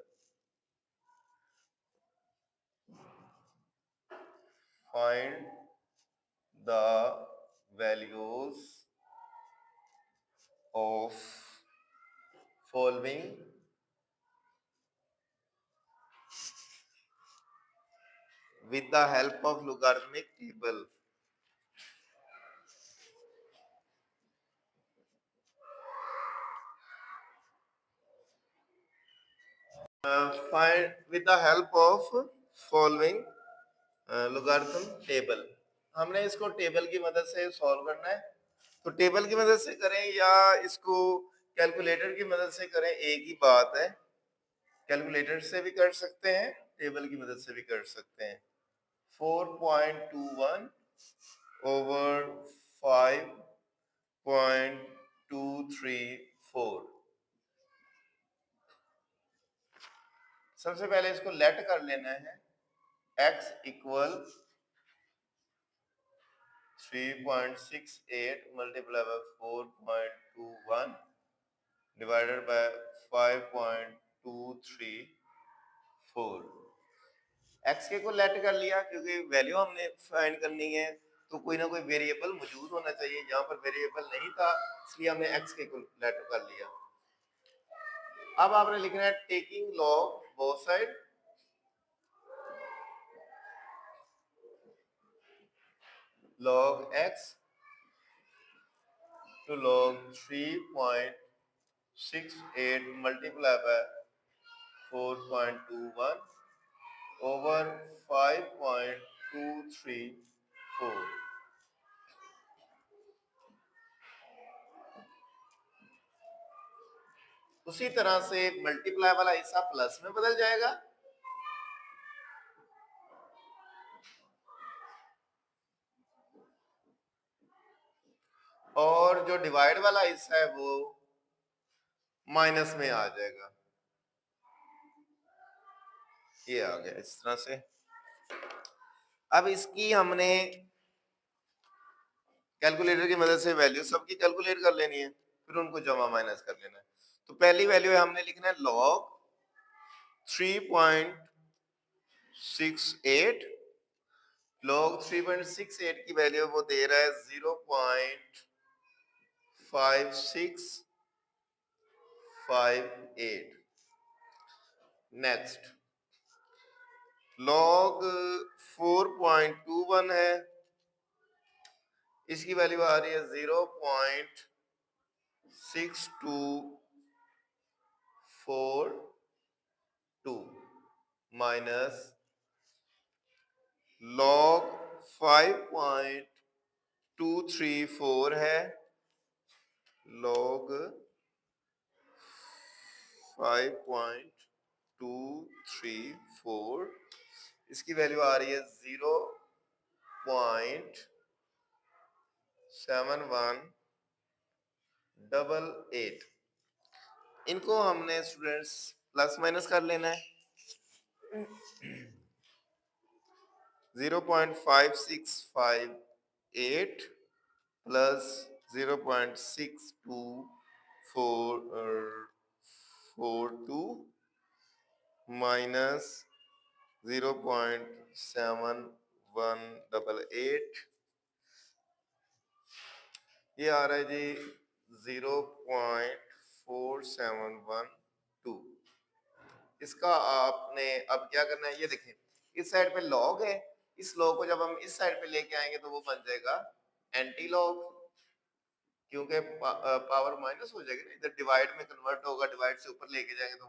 find the values of following with the help of logarithmic table। Find with the help of following logarithm table। हमने इसको table की मदद से solve करना है, तो table की मदद से करें या इसको कैलकुलेटर की मदद से करें एक ही बात है। कैलकुलेटर से भी कर सकते हैं, टेबल की मदद से भी कर सकते हैं। 4.21 ओवर 5.234। सबसे पहले इसको लेट कर लेना है। x equal 3.68 multiplied by 4.21 divided by 5.234। x के को लेट कर लिया क्योंकि वैल्यू हमने फाइंड करनी है, तो कोई ना कोई वेरिएबल मौजूद होना चाहिए। यहाँ पर वेरिएबल नहीं था इसलिए हमने x के को लेट कर लिया। अब आपने लिखना है taking log both side, log x to log 3.68 multiplied by 4.21 over 5.234। उसी तरह से मल्टीप्लाई वाला हिस्सा प्लस में बदल जाएगा, और जो डिवाइड वाला हिस्सा है वो माइनस में आ जाएगा। ये आ गया इस तरह से। अब इसकी हमने कैलकुलेटर की मदद से वैल्यू सबकी कैलकुलेट कर लेनी है, फिर उनको जमा माइनस कर लेना है। तो पहली वैल्यू है हमने लिखना है लॉग 3.68। लॉग 3.68 की वैल्यू वो दे रहा है 0.5658। नेक्स्ट लॉग 4.21 है, इसकी वैल्यू आ रही है 0.6242 माइनस लॉग 5.234 234 है, log 5.234, इसकी वैल्यू आ रही है 0.7188। इनको हमने स्टूडेंट्स प्लस माइनस कर लेना है। 0.5658 प्लस 0.6242 माइनस 0.7188, ये आ रहा है जी 0.4712। इसका आपने अब क्या करना है, ये देखें इस साइड पे लॉग है, इस लॉग को जब हम इस साइड पे लेके आएंगे तो वो बन जाएगा एंटी लॉग, क्योंकि पावर माइनस हो जाएगी ना, इधर डिवाइड में कन्वर्ट होगा, डिवाइड से ऊपर लेके जाएंगे तो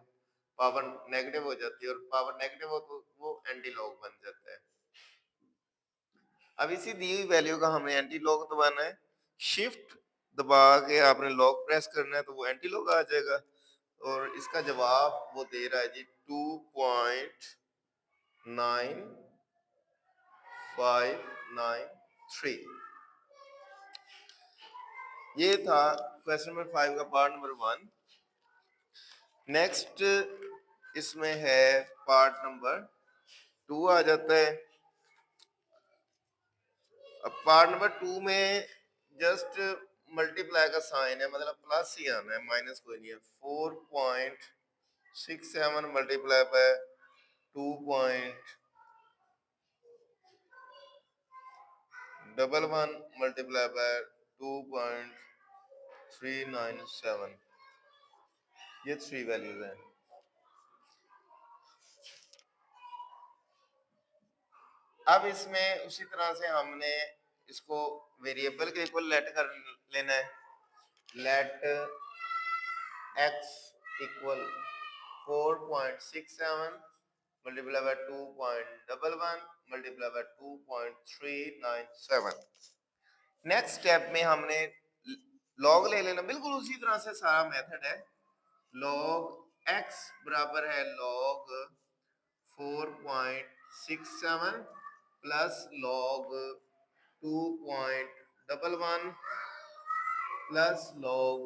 पावर नेगेटिव हो जाती है, और पावर नेगेटिव हो तो वो एंटी लॉग बन जाता है। अब इसी दी हुई वैल्यू का हमें एंटी लॉग दबाना है, शिफ्ट दबा के आपने लॉग प्रेस करना है तो वो एंटी लॉग आ जाएगा, और इसका जवाब वो दे रहा है जी 2.9593। ये था क्वेश्चन नंबर 5 का पार्ट नंबर 1। नेक्स्ट इसमें है पार्ट नंबर 2 आ जाता है। अब पार्ट नंबर 2 में जस्ट मल्टीप्लाई का साइन है, मतलब प्लस ही आना है, माइनस कोई नहीं है। 4.67 मल्टीप्लाई बाय 2.11 मल्टीप्लाई बाय 2.397, ये 3 वैल्यूज हैं। अब इसमें उसी तरह से हमने इसको वेरिएबल के इक्वल लेट कर लेना है। Let x equal 4.67 multiply by 2.11 multiply by 2.397। Next step में हमने लॉग ले लेना, बिल्कुल उसी तरह से सारा मेथड है। लॉग x बराबर है log 4.67 plus log 2.11 plus log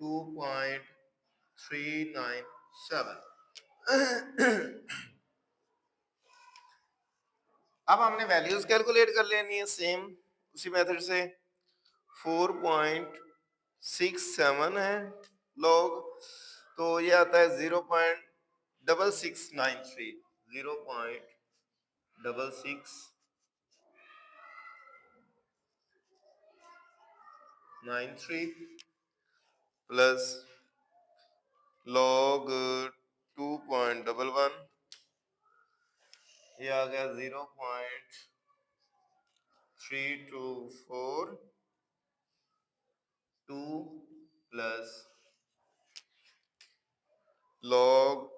2.397। अब हमने वैल्यूज कैलकुलेट कर लेनी है सेम उसी मेथड से। 4.67 है लॉग, तो ये आता है 0.6693, 0.6693 प्लस लॉग 2.11, ये आ गया 0.3242 प्लस log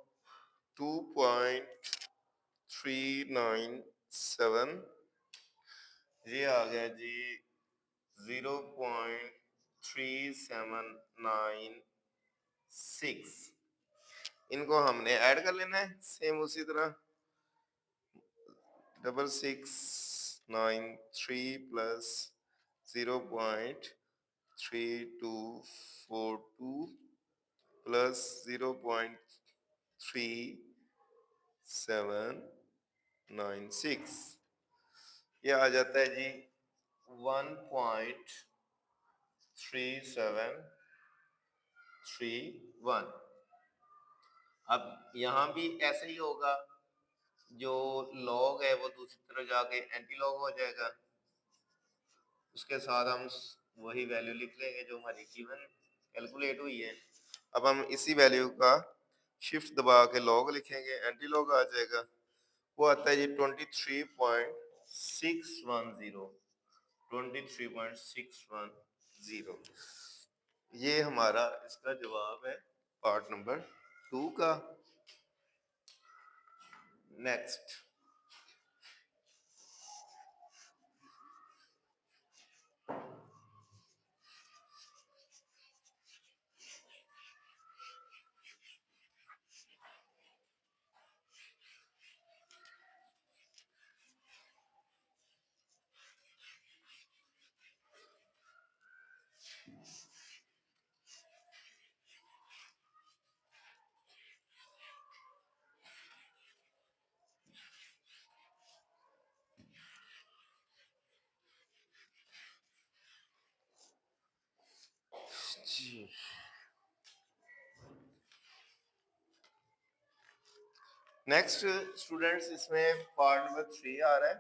2.397, ये आ गया जी 0.3796। इनको हमने ऐड कर लेना है सेम उसी तरह। 6693 प्लस 0.3242 प्लस 0.3796, ये आ जाता है जी 1.3731। अब यहाँ भी ऐसे ही होगा, जो लॉग है वो दूसरी तरफ जाके एंटी लॉग हो जाएगा, उसके साथ हम वही वैल्यू लिख लेंगे जो हमारी गिवन कैलकुलेट हुई है। अब हम इसी वैल्यू का शिफ्ट दबा के लॉग लिखेंगे, एंटी लॉग आ जाएगा, वो आता है जी 23.610, 23.610। ये हमारा इसका जवाब है पार्ट नंबर 2 का। नेक्स्ट नेक्स्ट स्टूडेंट्स, इसमें पार्ट नंबर 3 आ रहा है।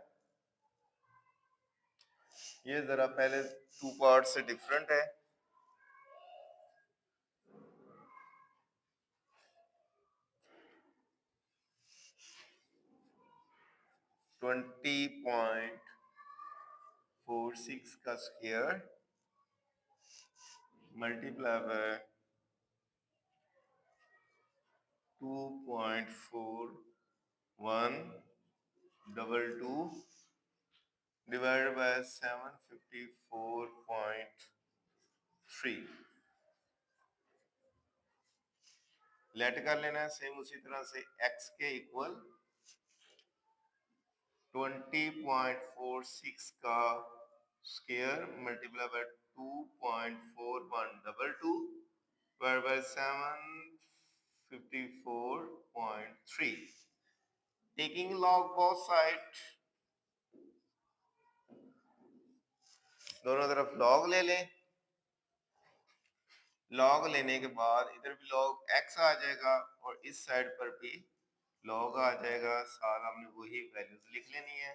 ये जरा पहले 2 पार्ट से डिफरेंट है। ट्वेंटी पॉइंट 46 का square multiply by 2.4122 divided by 754.3। Let कर लेना है सेम उसी तरह से x के इक्वल 20.46 का square multiply by 2.4122 divided by 754.3। Taking log both side, दोनों तरफ log ले लें। log लेने के बाद इधर भी log x आ जाएगा और इस साइड पर भी log आ जाएगा। साथ हमने वही वैल्यूज लिख लेनी है।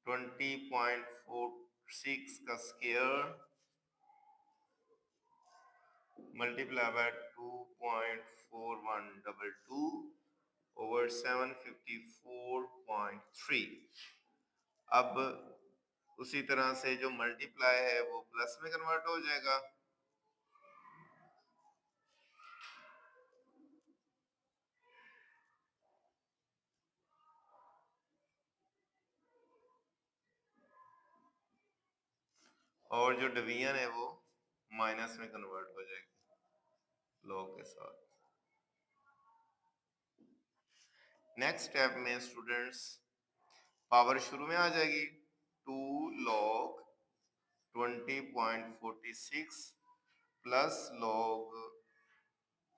20.46 का स्क्वायर मल्टीप्लाई बाय 2.4122 ओवर 754.3। अब उसी तरह से जो मल्टीप्लाई है वो प्लस में कन्वर्ट हो जाएगा। और जो डिवीजन है वो माइनस में कन्वर्ट हो जाएगी लॉग के साथ। नेक्स्ट स्टेप में स्टूडेंट्स पावर शुरू में आ जाएगी 2 log 20.46 plus log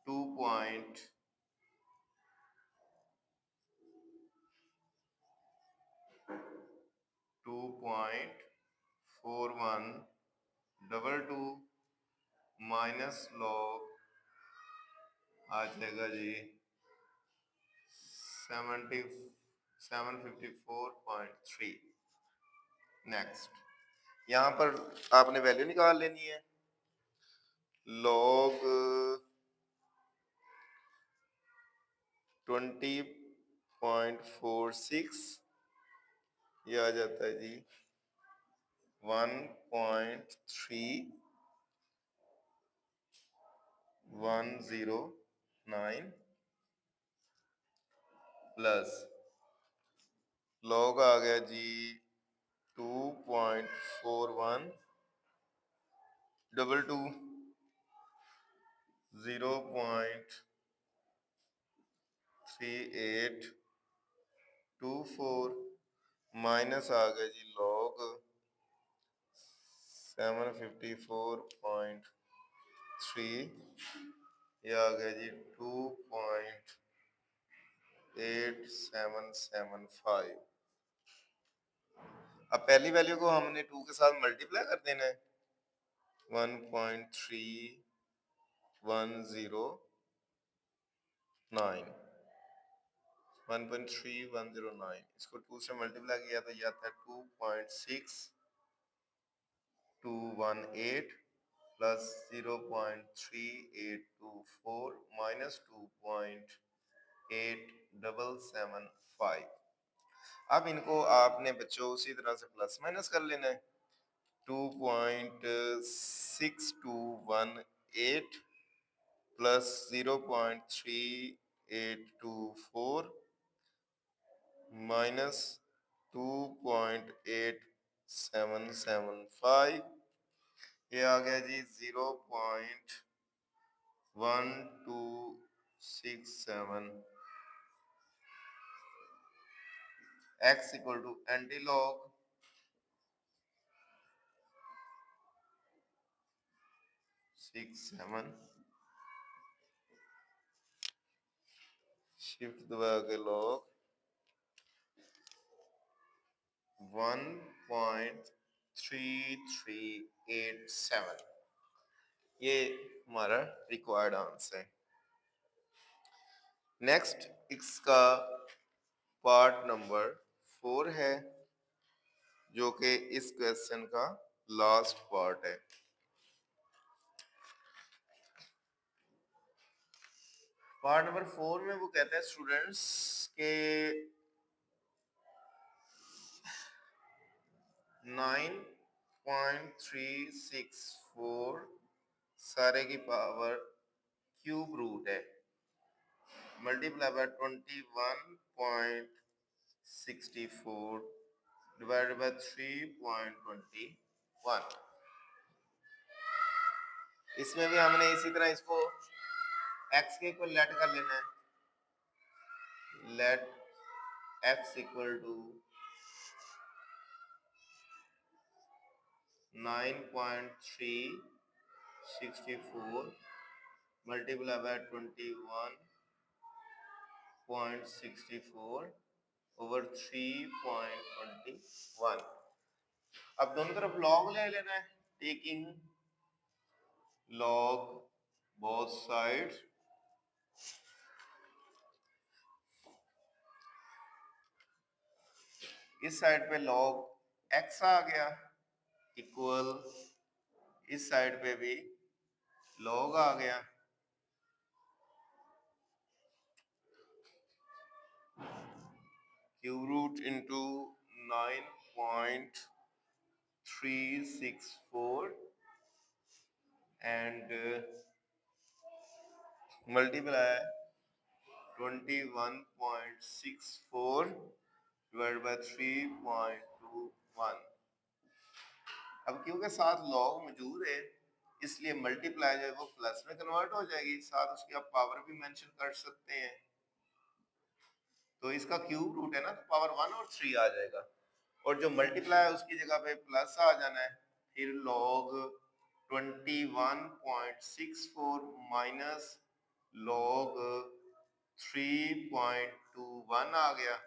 2.4122 minus log आ जाएगा जी 754.3। नेक्स्ट यहाँ पर आपने वैल्यू निकाल लेनी है। log 20.46 ये आ जाता है जी 1.3109 प्लस log आ गया जी 2.4122 0.3824 माइनस आ गया जी log 754.3 ये आ गया जी 2.8775। अब पहली वैल्यू को हमने 2 के साथ मल्टीप्लाई कर देना है 1.3109 इसको 2 से मल्टीप्लाई किया तो ये आता है 2.6218 प्लस 0.3824 माइनस 2.8775। अब इनको आपने बच्चों उसी तरह से प्लस माइनस कर लेना है 2.6218 प्लस 0.3824 माइनस 2.8775 ये आ गया जी 0.1267। x equal to anti log 67 shift दबा के लॉग 1.3387 ये हमारा रिक्वायर्ड आंसर है। नेक्स्ट इसका पार्ट नंबर 4 है, जो कि इस क्वेश्चन का लास्ट पार्ट है। पार्ट नंबर 4 में वो कहते हैं स्टूडेंट्स के 9.364 सारे की पावर क्यूब रूट है, मल्टीप्लाई बाय 21.64 डिवाइडेड बाय 3.21। इसमें भी हमने इसी तरह इसको x के इक्वल लेट कर लेना है। Let x equal to 9.364 multiply by 21.64 over 3.21। अब दोनों तरफ लॉग ले लेना है, टेकिंग लॉग बोथ साइड्स। इस साइड पे log x आ गया इक्वल इस साइड पे भी log आ गया। Cube root into 9.364 and multiply 21.64 divide by 3.21। अब क्यू के साथ लॉग मौजूद है, इसलिए मल्टीप्लाई जो है वो प्लस में कन्वर्ट हो जाएगी, साथ उसकी आप पावर भी मेंशन कर सकते हैं। तो इसका क्यूब रूट है ना, तो पावर 1 और 3 आ जाएगा, और जो मल्टीप्लाई है उसकी जगह पे प्लस आ जाना है। फिर लॉग 21.64 माइनस लॉग 3.21 आ गया,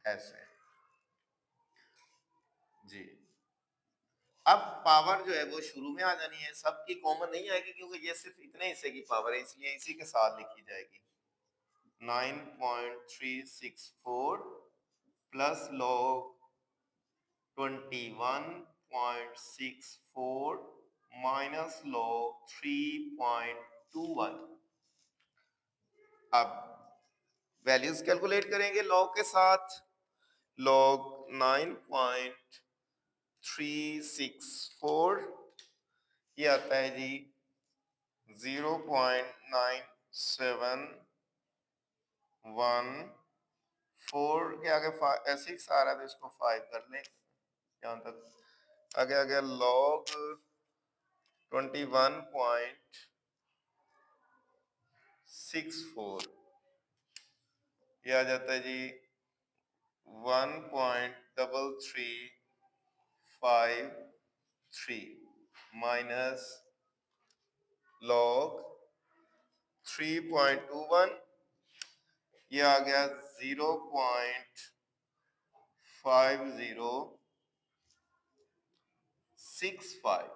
ऐसे जी। अब पावर जो है वो शुरू में आ जानी है, सबकी कॉमन नहीं आएगी क्योंकि ये सिर्फ इतने हिस्से की पावर है, इसलिए इसी के साथ लिखी जाएगी। 9.364 प्लस लॉग 21.64 माइनस लॉग 3.21। अब वैल्यूज कैलकुलेट करेंगे लॉग के साथ। लॉग 9.364 ये आता है जी 0.9714 के आगे 6 आ रहा है तो इसको 5 कर लें, यहाँ तक आगे आ गया। लॉग 21.64 ये आ जाता है जी 1.3353 माइनस लॉग 3.21 ये आ गया 0.5065।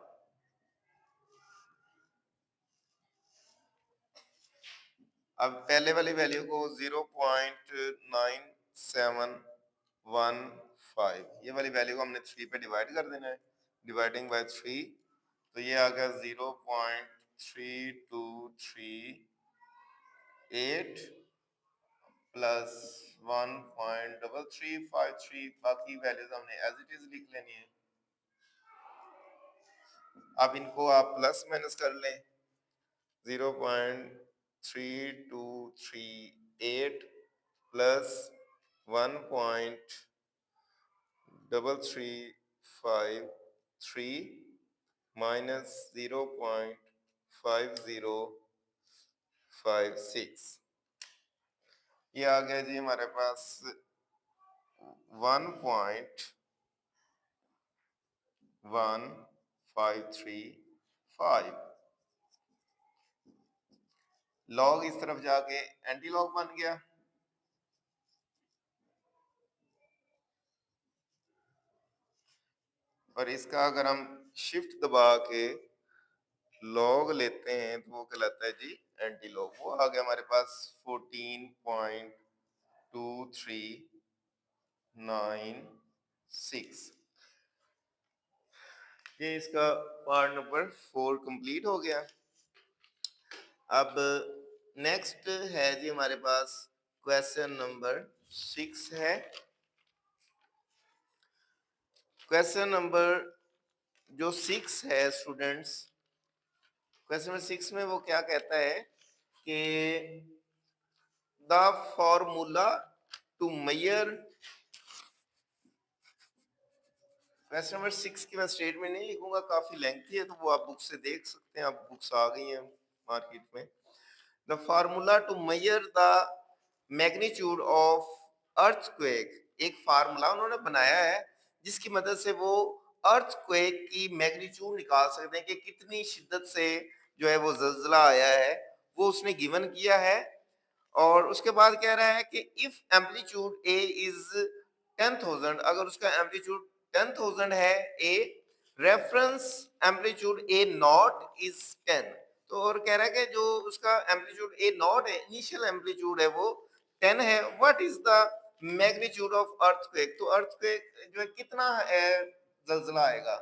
अब पहले वाली वैल्यू को 0.9715 ये वाली वैल्यू को हमने 3 पे डिवाइड कर देना है, डिवाइडिंग बाय 3, तो ये आ गया 0.3238 प्लस 1.3353। बाकी वैल्यूज हमने एज इट इज लिख लेनी है। अब इनको आप प्लस माइनस कर लें, 0.3238 प्लस 1.3353 माइनस 0.5056 ये आ गया जी हमारे पास 1.1535। लॉग इस तरफ जाके एंटी लॉग बन गया, और इसका अगर हम शिफ्ट दबा के लॉग लेते हैं तो वो कहलाता है जी एंटी लॉग। वो आ गया हमारे पास 14.2396। ये इसका पार्ट नंबर 4 कंप्लीट हो गया। अब नेक्स्ट है जी हमारे पास क्वेश्चन नंबर 6 है। क्वेश्चन नंबर जो 6 है स्टूडेंट्स, क्वेश्चन नंबर 6 में वो क्या कहता है कि the formula to measure, question number 6 की मैं स्टेटमेंट नहीं लिखूंगा, काफी लेंथी है, तो वो आप बुक से देख सकते हैं। आप बुक्स आ गई हैं मार्केट में। The formula to measure the magnitude of earthquake, एक फार्मूला उन्होंने बनाया है जिसकी मदद से वो अर्थक्वेक की मैग्नीट्यूड निकाल सकते हैं कि कितनी शिद्दत से जो है वो जल्जला आया है, वो उसने गिवन किया है। और उसके बाद कह रहा है कि इफ एम्पलीट्यूड ए इज 10,000, अगर उसका एम्पलीट्यूड 10,000 है A, reference amplitude A naught is 10। तो और कह रहा है कि जो उसका एम्पलीट्यूड ए नॉट है, इनिशियल एम्पलीट्यूड है वो 10 है। What is the magnitude of earthquake, तो अर्थक्वेक जो है कितना जल्जला आएगा।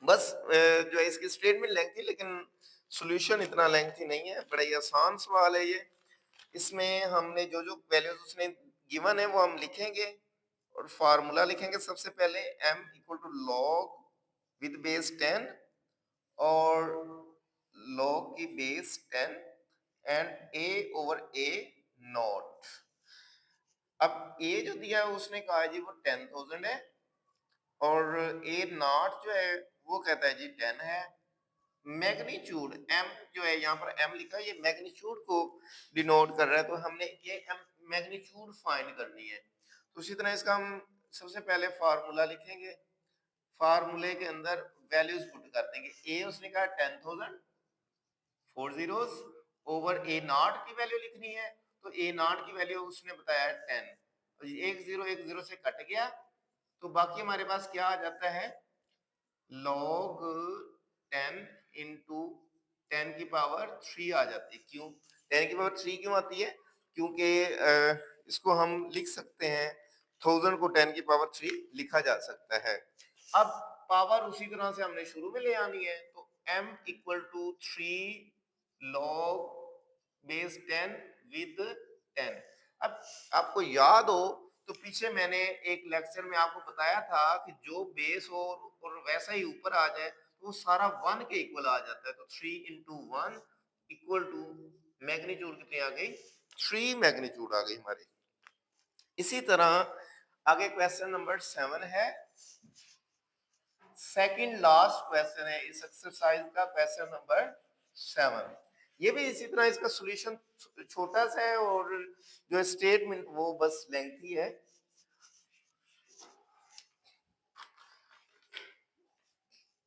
बस जो है इसकी स्टेटमेंट लेंथी, लेकिन सॉल्यूशन इतना लेंथी नहीं है, बड़ा ही आसान सवाल है ये। इसमें हमने जो जो वैल्यूज उसने गिवन है वो हम लिखेंगे और फार्मूला लिखेंगे। सबसे पहले m equal to log with base 10 और लॉग की base 10 and a over a naught. अब a जो दिया है उसने कहा है जी वो 10,000 है और a नॉट जो है वो कहता है जी 10 है। मैग्नीट्यूड m जो है यहाँ पर m लिखा है, ये मैग्नीट्यूड को डिनोट कर रहा है, तो हमने ये मैग्नीट्यूड फाइंड करनी है। तो उसी तरह इसका हम सबसे पहले फार्मूला लिखेंगे। फार्मूले के अंदर वैल्यूज पुट कर देंगे। ए उसने कहा 10,000, 4 zeros ओवर ए नॉट की वैल्यू लिखनी है, तो ए नॉट की वैल्यू उसने बताया 10। तो एक जीरो से कट गया, तो बाकी हमारे पास क्या आ जाता है, log 10 इंटू 10 की पावर 3 आ जाती है। क्यों 10 की पावर 3 क्यों आती है, क्योंकि इसको हम लिख सकते हैं 1000 को 10 की पावर 3 लिखा जा सकता है। अब पावर उसी तरह से हमने शुरू में ले आनी है, तो m equal to 3 log base 10 with 10। अब आपको याद हो तो पीछे मैंने एक लेक्चर में आपको बताया था कि जो बेस हो और वैसा ही ऊपर आ जाए तो वो सारा 1 के इक्वल आ जाता है। तो 3 इंटू 1 इक्वल टू मैग्नीट्यूड कितनी आ गई, 3 मैग्नीट्यूड आ गई हमारी। इसी तरह आगे क्वेश्चन नंबर 7 है, सेकंड लास्ट क्वेश्चन है इस एक्सरसाइज का, क्वेश्चन नंबर 7। ये भी इसी तरह, इसका सॉल्यूशन छोटा सा है और जो स्टेटमेंट वो बस लेंथी है।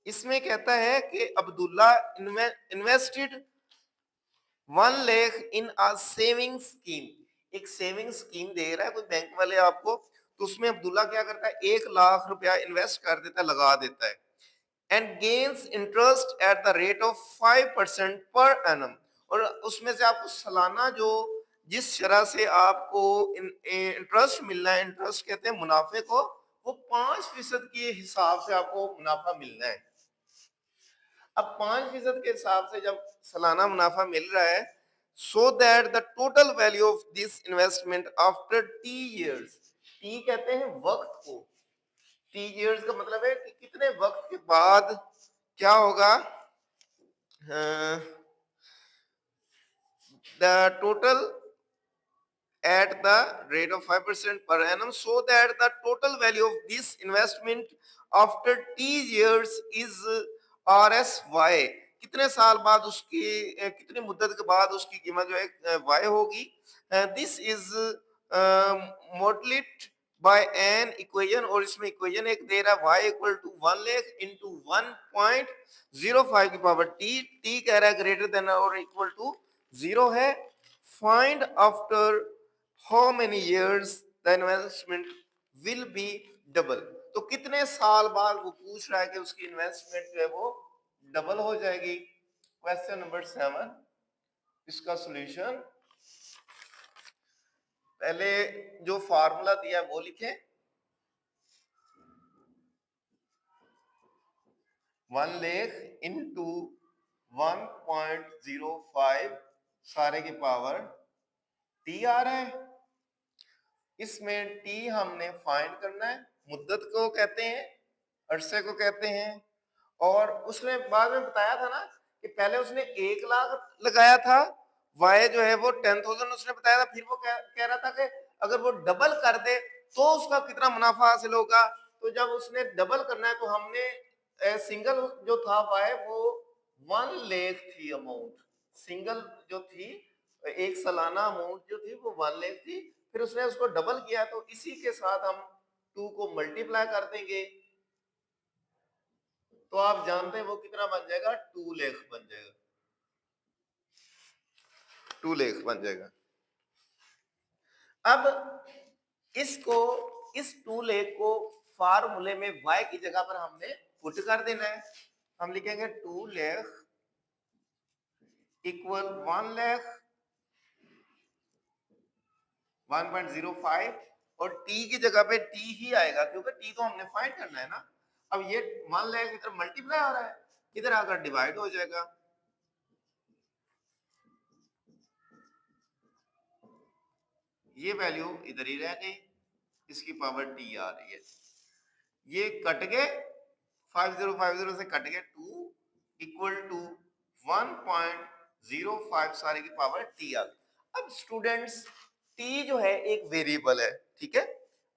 इसमें कहता है कि Abdullah invested 1 lakh in a saving scheme, एक सेविंग स्कीम दे रहा है कोई बैंक वाले आपको, तो उसमें अब्दुल्ला क्या करता है 1 लाख रुपया इन्वेस्ट कर देता है, लगा देता है, and gains interest at the rate of 5% per annum. और उसमें से आपको सालाना जो जिस शरह से आपको इंटरेस्ट मिलना है, इंटरेस्ट कहते हैं मुनाफे को, वो 5% के हिसाब से आपको मुनाफा मिलना है। अब 5% के हिसाब से जब सालाना मुनाफा मिल रहा है, so that the total value of this investment after T years, T कहते हैं वक्त को, टी ईयर्स का मतलब है कि कितने वक्त के बाद क्या होगा, the total at the rate of 5% per annum, so that the total value of this investment after t years is RSY, कितने साल बाद उसकी कितनी मुद्दत के बाद उसकी कीमत जो है y होगी। This is modelled by an equation, और इसमें इक्वेशन एक दे रहा है y equal to 1 lakh into 1.05 की पावर t, t कह रहा है ग्रेटर देन और इक्वल टू 0 है। Find after how many years the investment will be double. तो तो कितने साल बाद वो पूछ रहा है कि उसकी इन्वेस्टमेंट जो है वो डबल हो जाएगी। क्वेश्चन नंबर 7, इसका सॉल्यूशन पहले जो फार्मूला दिया है वो लिखें। 1 लाख इंटू 1.05 सारे की पावर टी आ रहा है। इसमें टी हमने फाइंड करना है, मुद्दत को कहते हैं, अरसे को कहते हैं। और उसने बाद में बताया था ना कि पहले उसने 1 लाख लगाया था, वाई जो है वो 10,000 उसने बताया था, फिर वो कह रहा था कि अगर वो डबल कर दे तो उसका कितना मुनाफा हासिल होगा। तो जब उसने डबल करना है तो हमने सिंगल जो था वाई वो 1 लाख थी अमाउंट, सिंगल जो थी एक सालाना अमाउंट जो थी वो 1 लाख थी, फिर उसने उसको डबल किया तो इसी के साथ हम 2 को मल्टीप्लाई कर देंगे तो आप जानते हैं वो कितना बन जाएगा, 2 लाख बन जाएगा, 2 लाख बन जाएगा। अब इसको इस 2 लाख को फार्मूले में y की जगह पर हमने पुट कर देना है। हम लिखेंगे 2 लाख इक्वल 1 लाख 1.05 और t की जगह पे t ही आएगा क्योंकि t तो हमने फाइंड करना है ना। अब ये 1 लाख इधर मल्टीप्लाई हो रहा है, इधर आकर डिवाइड हो जाएगा। ये वैल्यू इधर ही रह गई, इसकी पावर t आ रही है, ये कट गए 5050 से कट गए 2 इक्वल टू 1.05 सारे की पावर t आ गई। अब स्टूडेंट्स t जो है एक वेरिएबल है, ठीक है,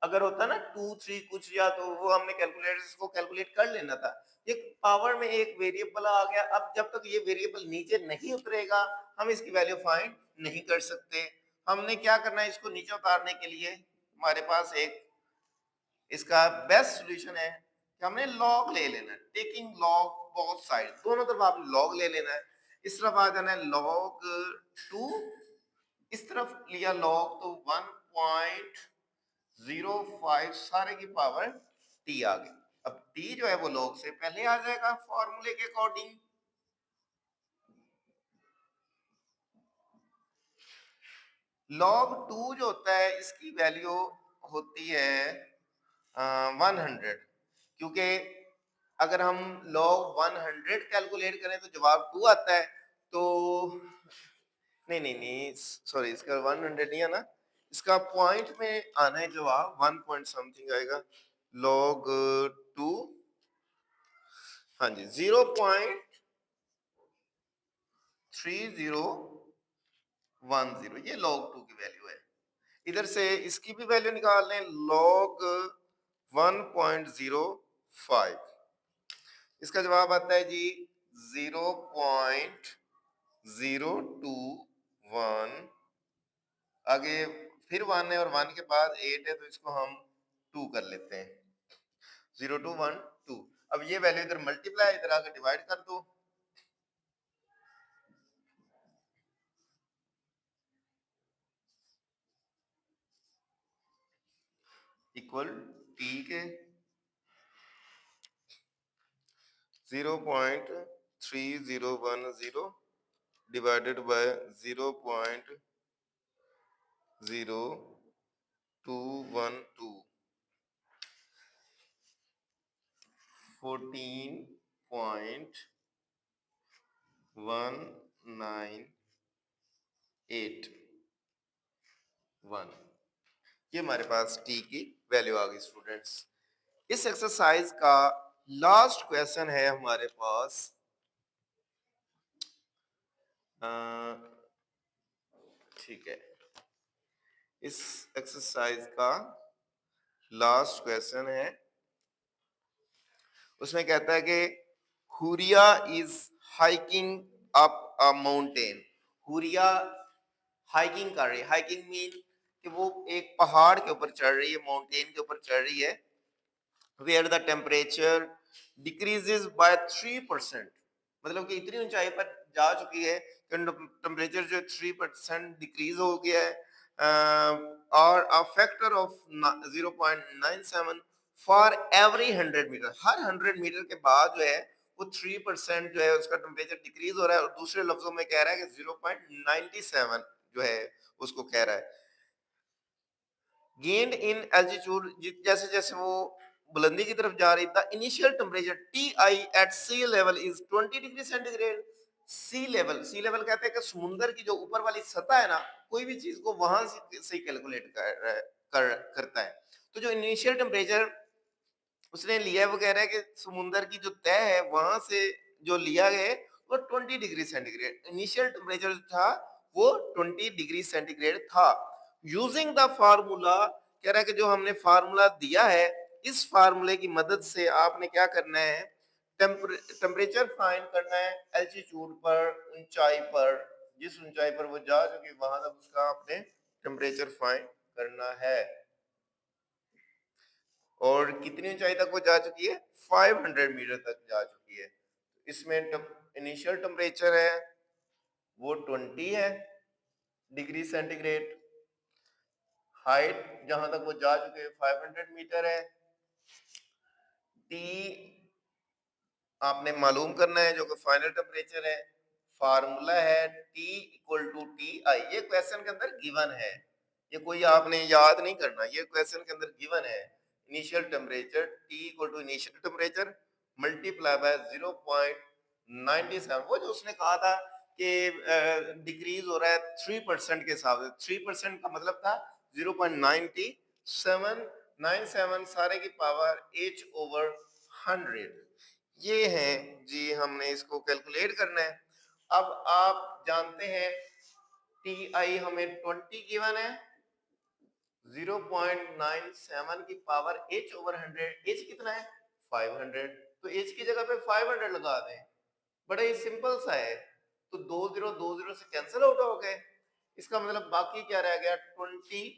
अगर होता ना 2 3 कुछ या तो वो हमने कैलकुलेटर्स को कैलकुलेट कर लेना था। ये पावर में एक वेरिएबल आ गया, अब जब तक ये वेरिएबल नीचे नहीं उतरेगा हम इसकी वैल्यू फाइंड नहीं कर सकते। हमने क्या करना है, इसको नीचे उतारने के लिए हमारे पास एक इसका बेस्ट सॉल्यूशन है कि हमने लॉग ले लेना है, टेकिंग लॉग बोथ साइड, दोनों तरफ आपने लॉग ले लेना है। इस तरफ आ जाना है लॉग 2, इस तरफ लिया लॉग तो 1.05 सारे की पावर टी आ गई। अब टी जो है वो लॉग से पहले आ जाएगा फॉर्मूले के अकॉर्डिंग। लॉग 2 जो होता है इसकी वैल्यू होती है 100, क्योंकि अगर हम log 100 कैलकुलेट करें तो जवाब 2 आता है। तो नहीं सॉरी, इसका 100 नहीं है ना, इसका पॉइंट में आना है जवाब, 1 पॉइंट समथिंग आएगा log 2, हाँ जी 0.3010, ये log 2 की वैल्यू है। इधर से इसकी भी वैल्यू निकाल लें, log 1.05, इसका जवाब आता है जी 0.021, आगे फिर 1 है और 1 के बाद 8 है तो इसको हम 2 कर लेते हैं, 0.212। अब ये वैल्यू इधर मल्टीप्लाई, इधर आगे डिवाइड कर दो, इक्वल टी के 0.3010 डिवाइडेड बाय 0.0212, 14.19881, ये हमारे पास टी की वैल्यू आ गई स्टूडेंट्स। इस एक्सरसाइज का लास्ट क्वेश्चन है हमारे पास, ठीक है, इस एक्सरसाइज का लास्ट क्वेश्चन है, उसमें कहता है कि Huriya is hiking up a mountain, Huriya hiking कर रही है, हाइकिंग मीन कि वो एक पहाड़ के ऊपर चढ़ रही है, माउंटेन के ऊपर चढ़ रही है, where the temperature decreases by 3%, मतलब कि इतनी ऊंचाई पर जा चुकी है कि टेम्परेचर जो 3% डिक्रीज हो गया है, और a factor of 0.97 for every 100 metre, हर 100 मीटर के बाद जो है वो 3% जो है उसका टेम्परेचर डिक्रीज हो रहा है, और दूसरे लफ्जों में कह रहा है कि 0.97 जो है उसको कह रहा है गेन्ड इन एल्टीट्यूड। जैसे जैसे वो बुलंदी की तरफ जा रही, the initial temperature T I at sea level is 20 degree centigrade. Sea level कहते हैं कि समुंदर की जो ऊपर वाली सतह है ना, कोई भी चीज को वहां से कैलकुलेट करता है। तो जो इनिशियल टेम्परेचर उसने लिया है वो कह रहा है कि समुंदर की जो तय है वहां से जो लिया गया है वो 20 डिग्री सेंटीग्रेड, इनिशियल टेम्परेचर था वो 20 डिग्री सेंटीग्रेड था। यूजिंग द फार्मूला, कह रहा है कि जो हमने फार्मूला दिया है, इस फार्मूले की मदद से आपने क्या करना है, टेम्परेचर फाइंड करना है एल्टीट्यूड पर, ऊंचाई पर, जिस ऊंचाई पर वो जा चुकी वहां तक उसका आपने टेम्परेचर फाइंड करना है। और कितनी ऊंचाई तक वो जा चुकी है, 500 मीटर तक जा चुकी है। इसमें इनिशियल टेम्परेचर है वो 20 है डिग्री सेंटीग्रेड, हाइट जहां तक वो जा चुके हैं 500 मीटर है, टी आपने मालूम करना है जो कि फाइनल टेम्परेचर है, फार्मूला है T equal to T I, ये क्वेश्चन के अंदर गिवन है, ये कोई आपने याद नहीं करना, ये क्वेश्चन के अंदर गिवन है। Initial temperature T equal to initial temperature multiply by 0.97, वो जो उसने कहा था कि डिक्रीज हो रहा है 3% के हिसाब से, 3% का मतलब था 0.97 सारे की पावर h ओवर 100, ये है जी, हमने इसको कैलकुलेट करना है। अब आप जानते हैं टी आई हमें 20 गिवन है, 0.97 की पावर h ओवर 100, h कितना है 500, तो h की जगह पे 500 लगा दें, बड़ा ही सिंपल सा है। तो दो जीरो से कैंसिल आउट हो गए, इसका मतलब बाकी क्या रह गया, 20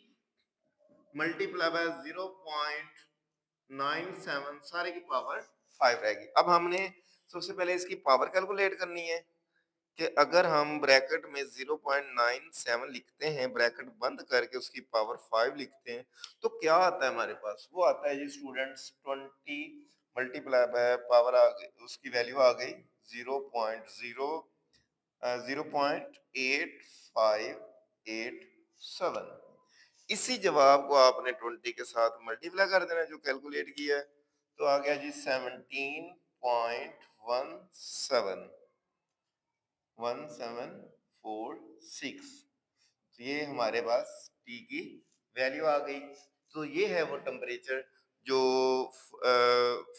मल्टीप्लाई बाय 0.97 सारे की पावर 5 रहेगी। अब हमने सबसे पहले इसकी पावर कैलकुलेट करनी है कि अगर हम ब्रैकेट में 0.97 लिखते हैं, ब्रैकेट बंद करके उसकी पावर 5 लिखते हैं, तो क्या आता है हमारे पास, वो आता है जी स्टूडेंट्स 20 मल्टीप्लाई बाय पावर आ गई, उसकी वैल्यू आ गई 0.8587। इसी जवाब को आपने 20 के साथ मल्टीप्लाई कर देना जो कैलकुलेट किया है, तो आ गया जी 17.1746। ये हमारे पास टी की वैल्यू आ गई। तो ये है वो टेम्परेचर जो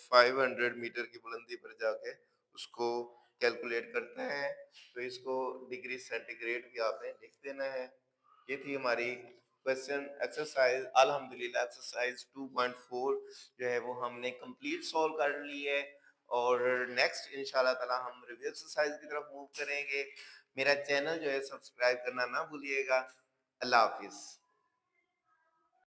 500 मीटर की बुलंदी पर जाके उसको कैलकुलेट करता है। तो इसको डिग्री सेंटीग्रेड भी आपने लिख देना है। ये थी हमारी क्वेश्चन एक्सरसाइज, अल्हम्दुलिल्लाह एक्सरसाइज 2.4 जो है वो हमने कंप्लीट सॉल्व कर ली है। और नेक्स्ट इंशाल्लाह ताला हम रिव्यू एक्सरसाइज की तरफ मूव करेंगे। मेरा चैनल जो है सब्सक्राइब करना ना भूलिएगा। अल्लाह हाफिज।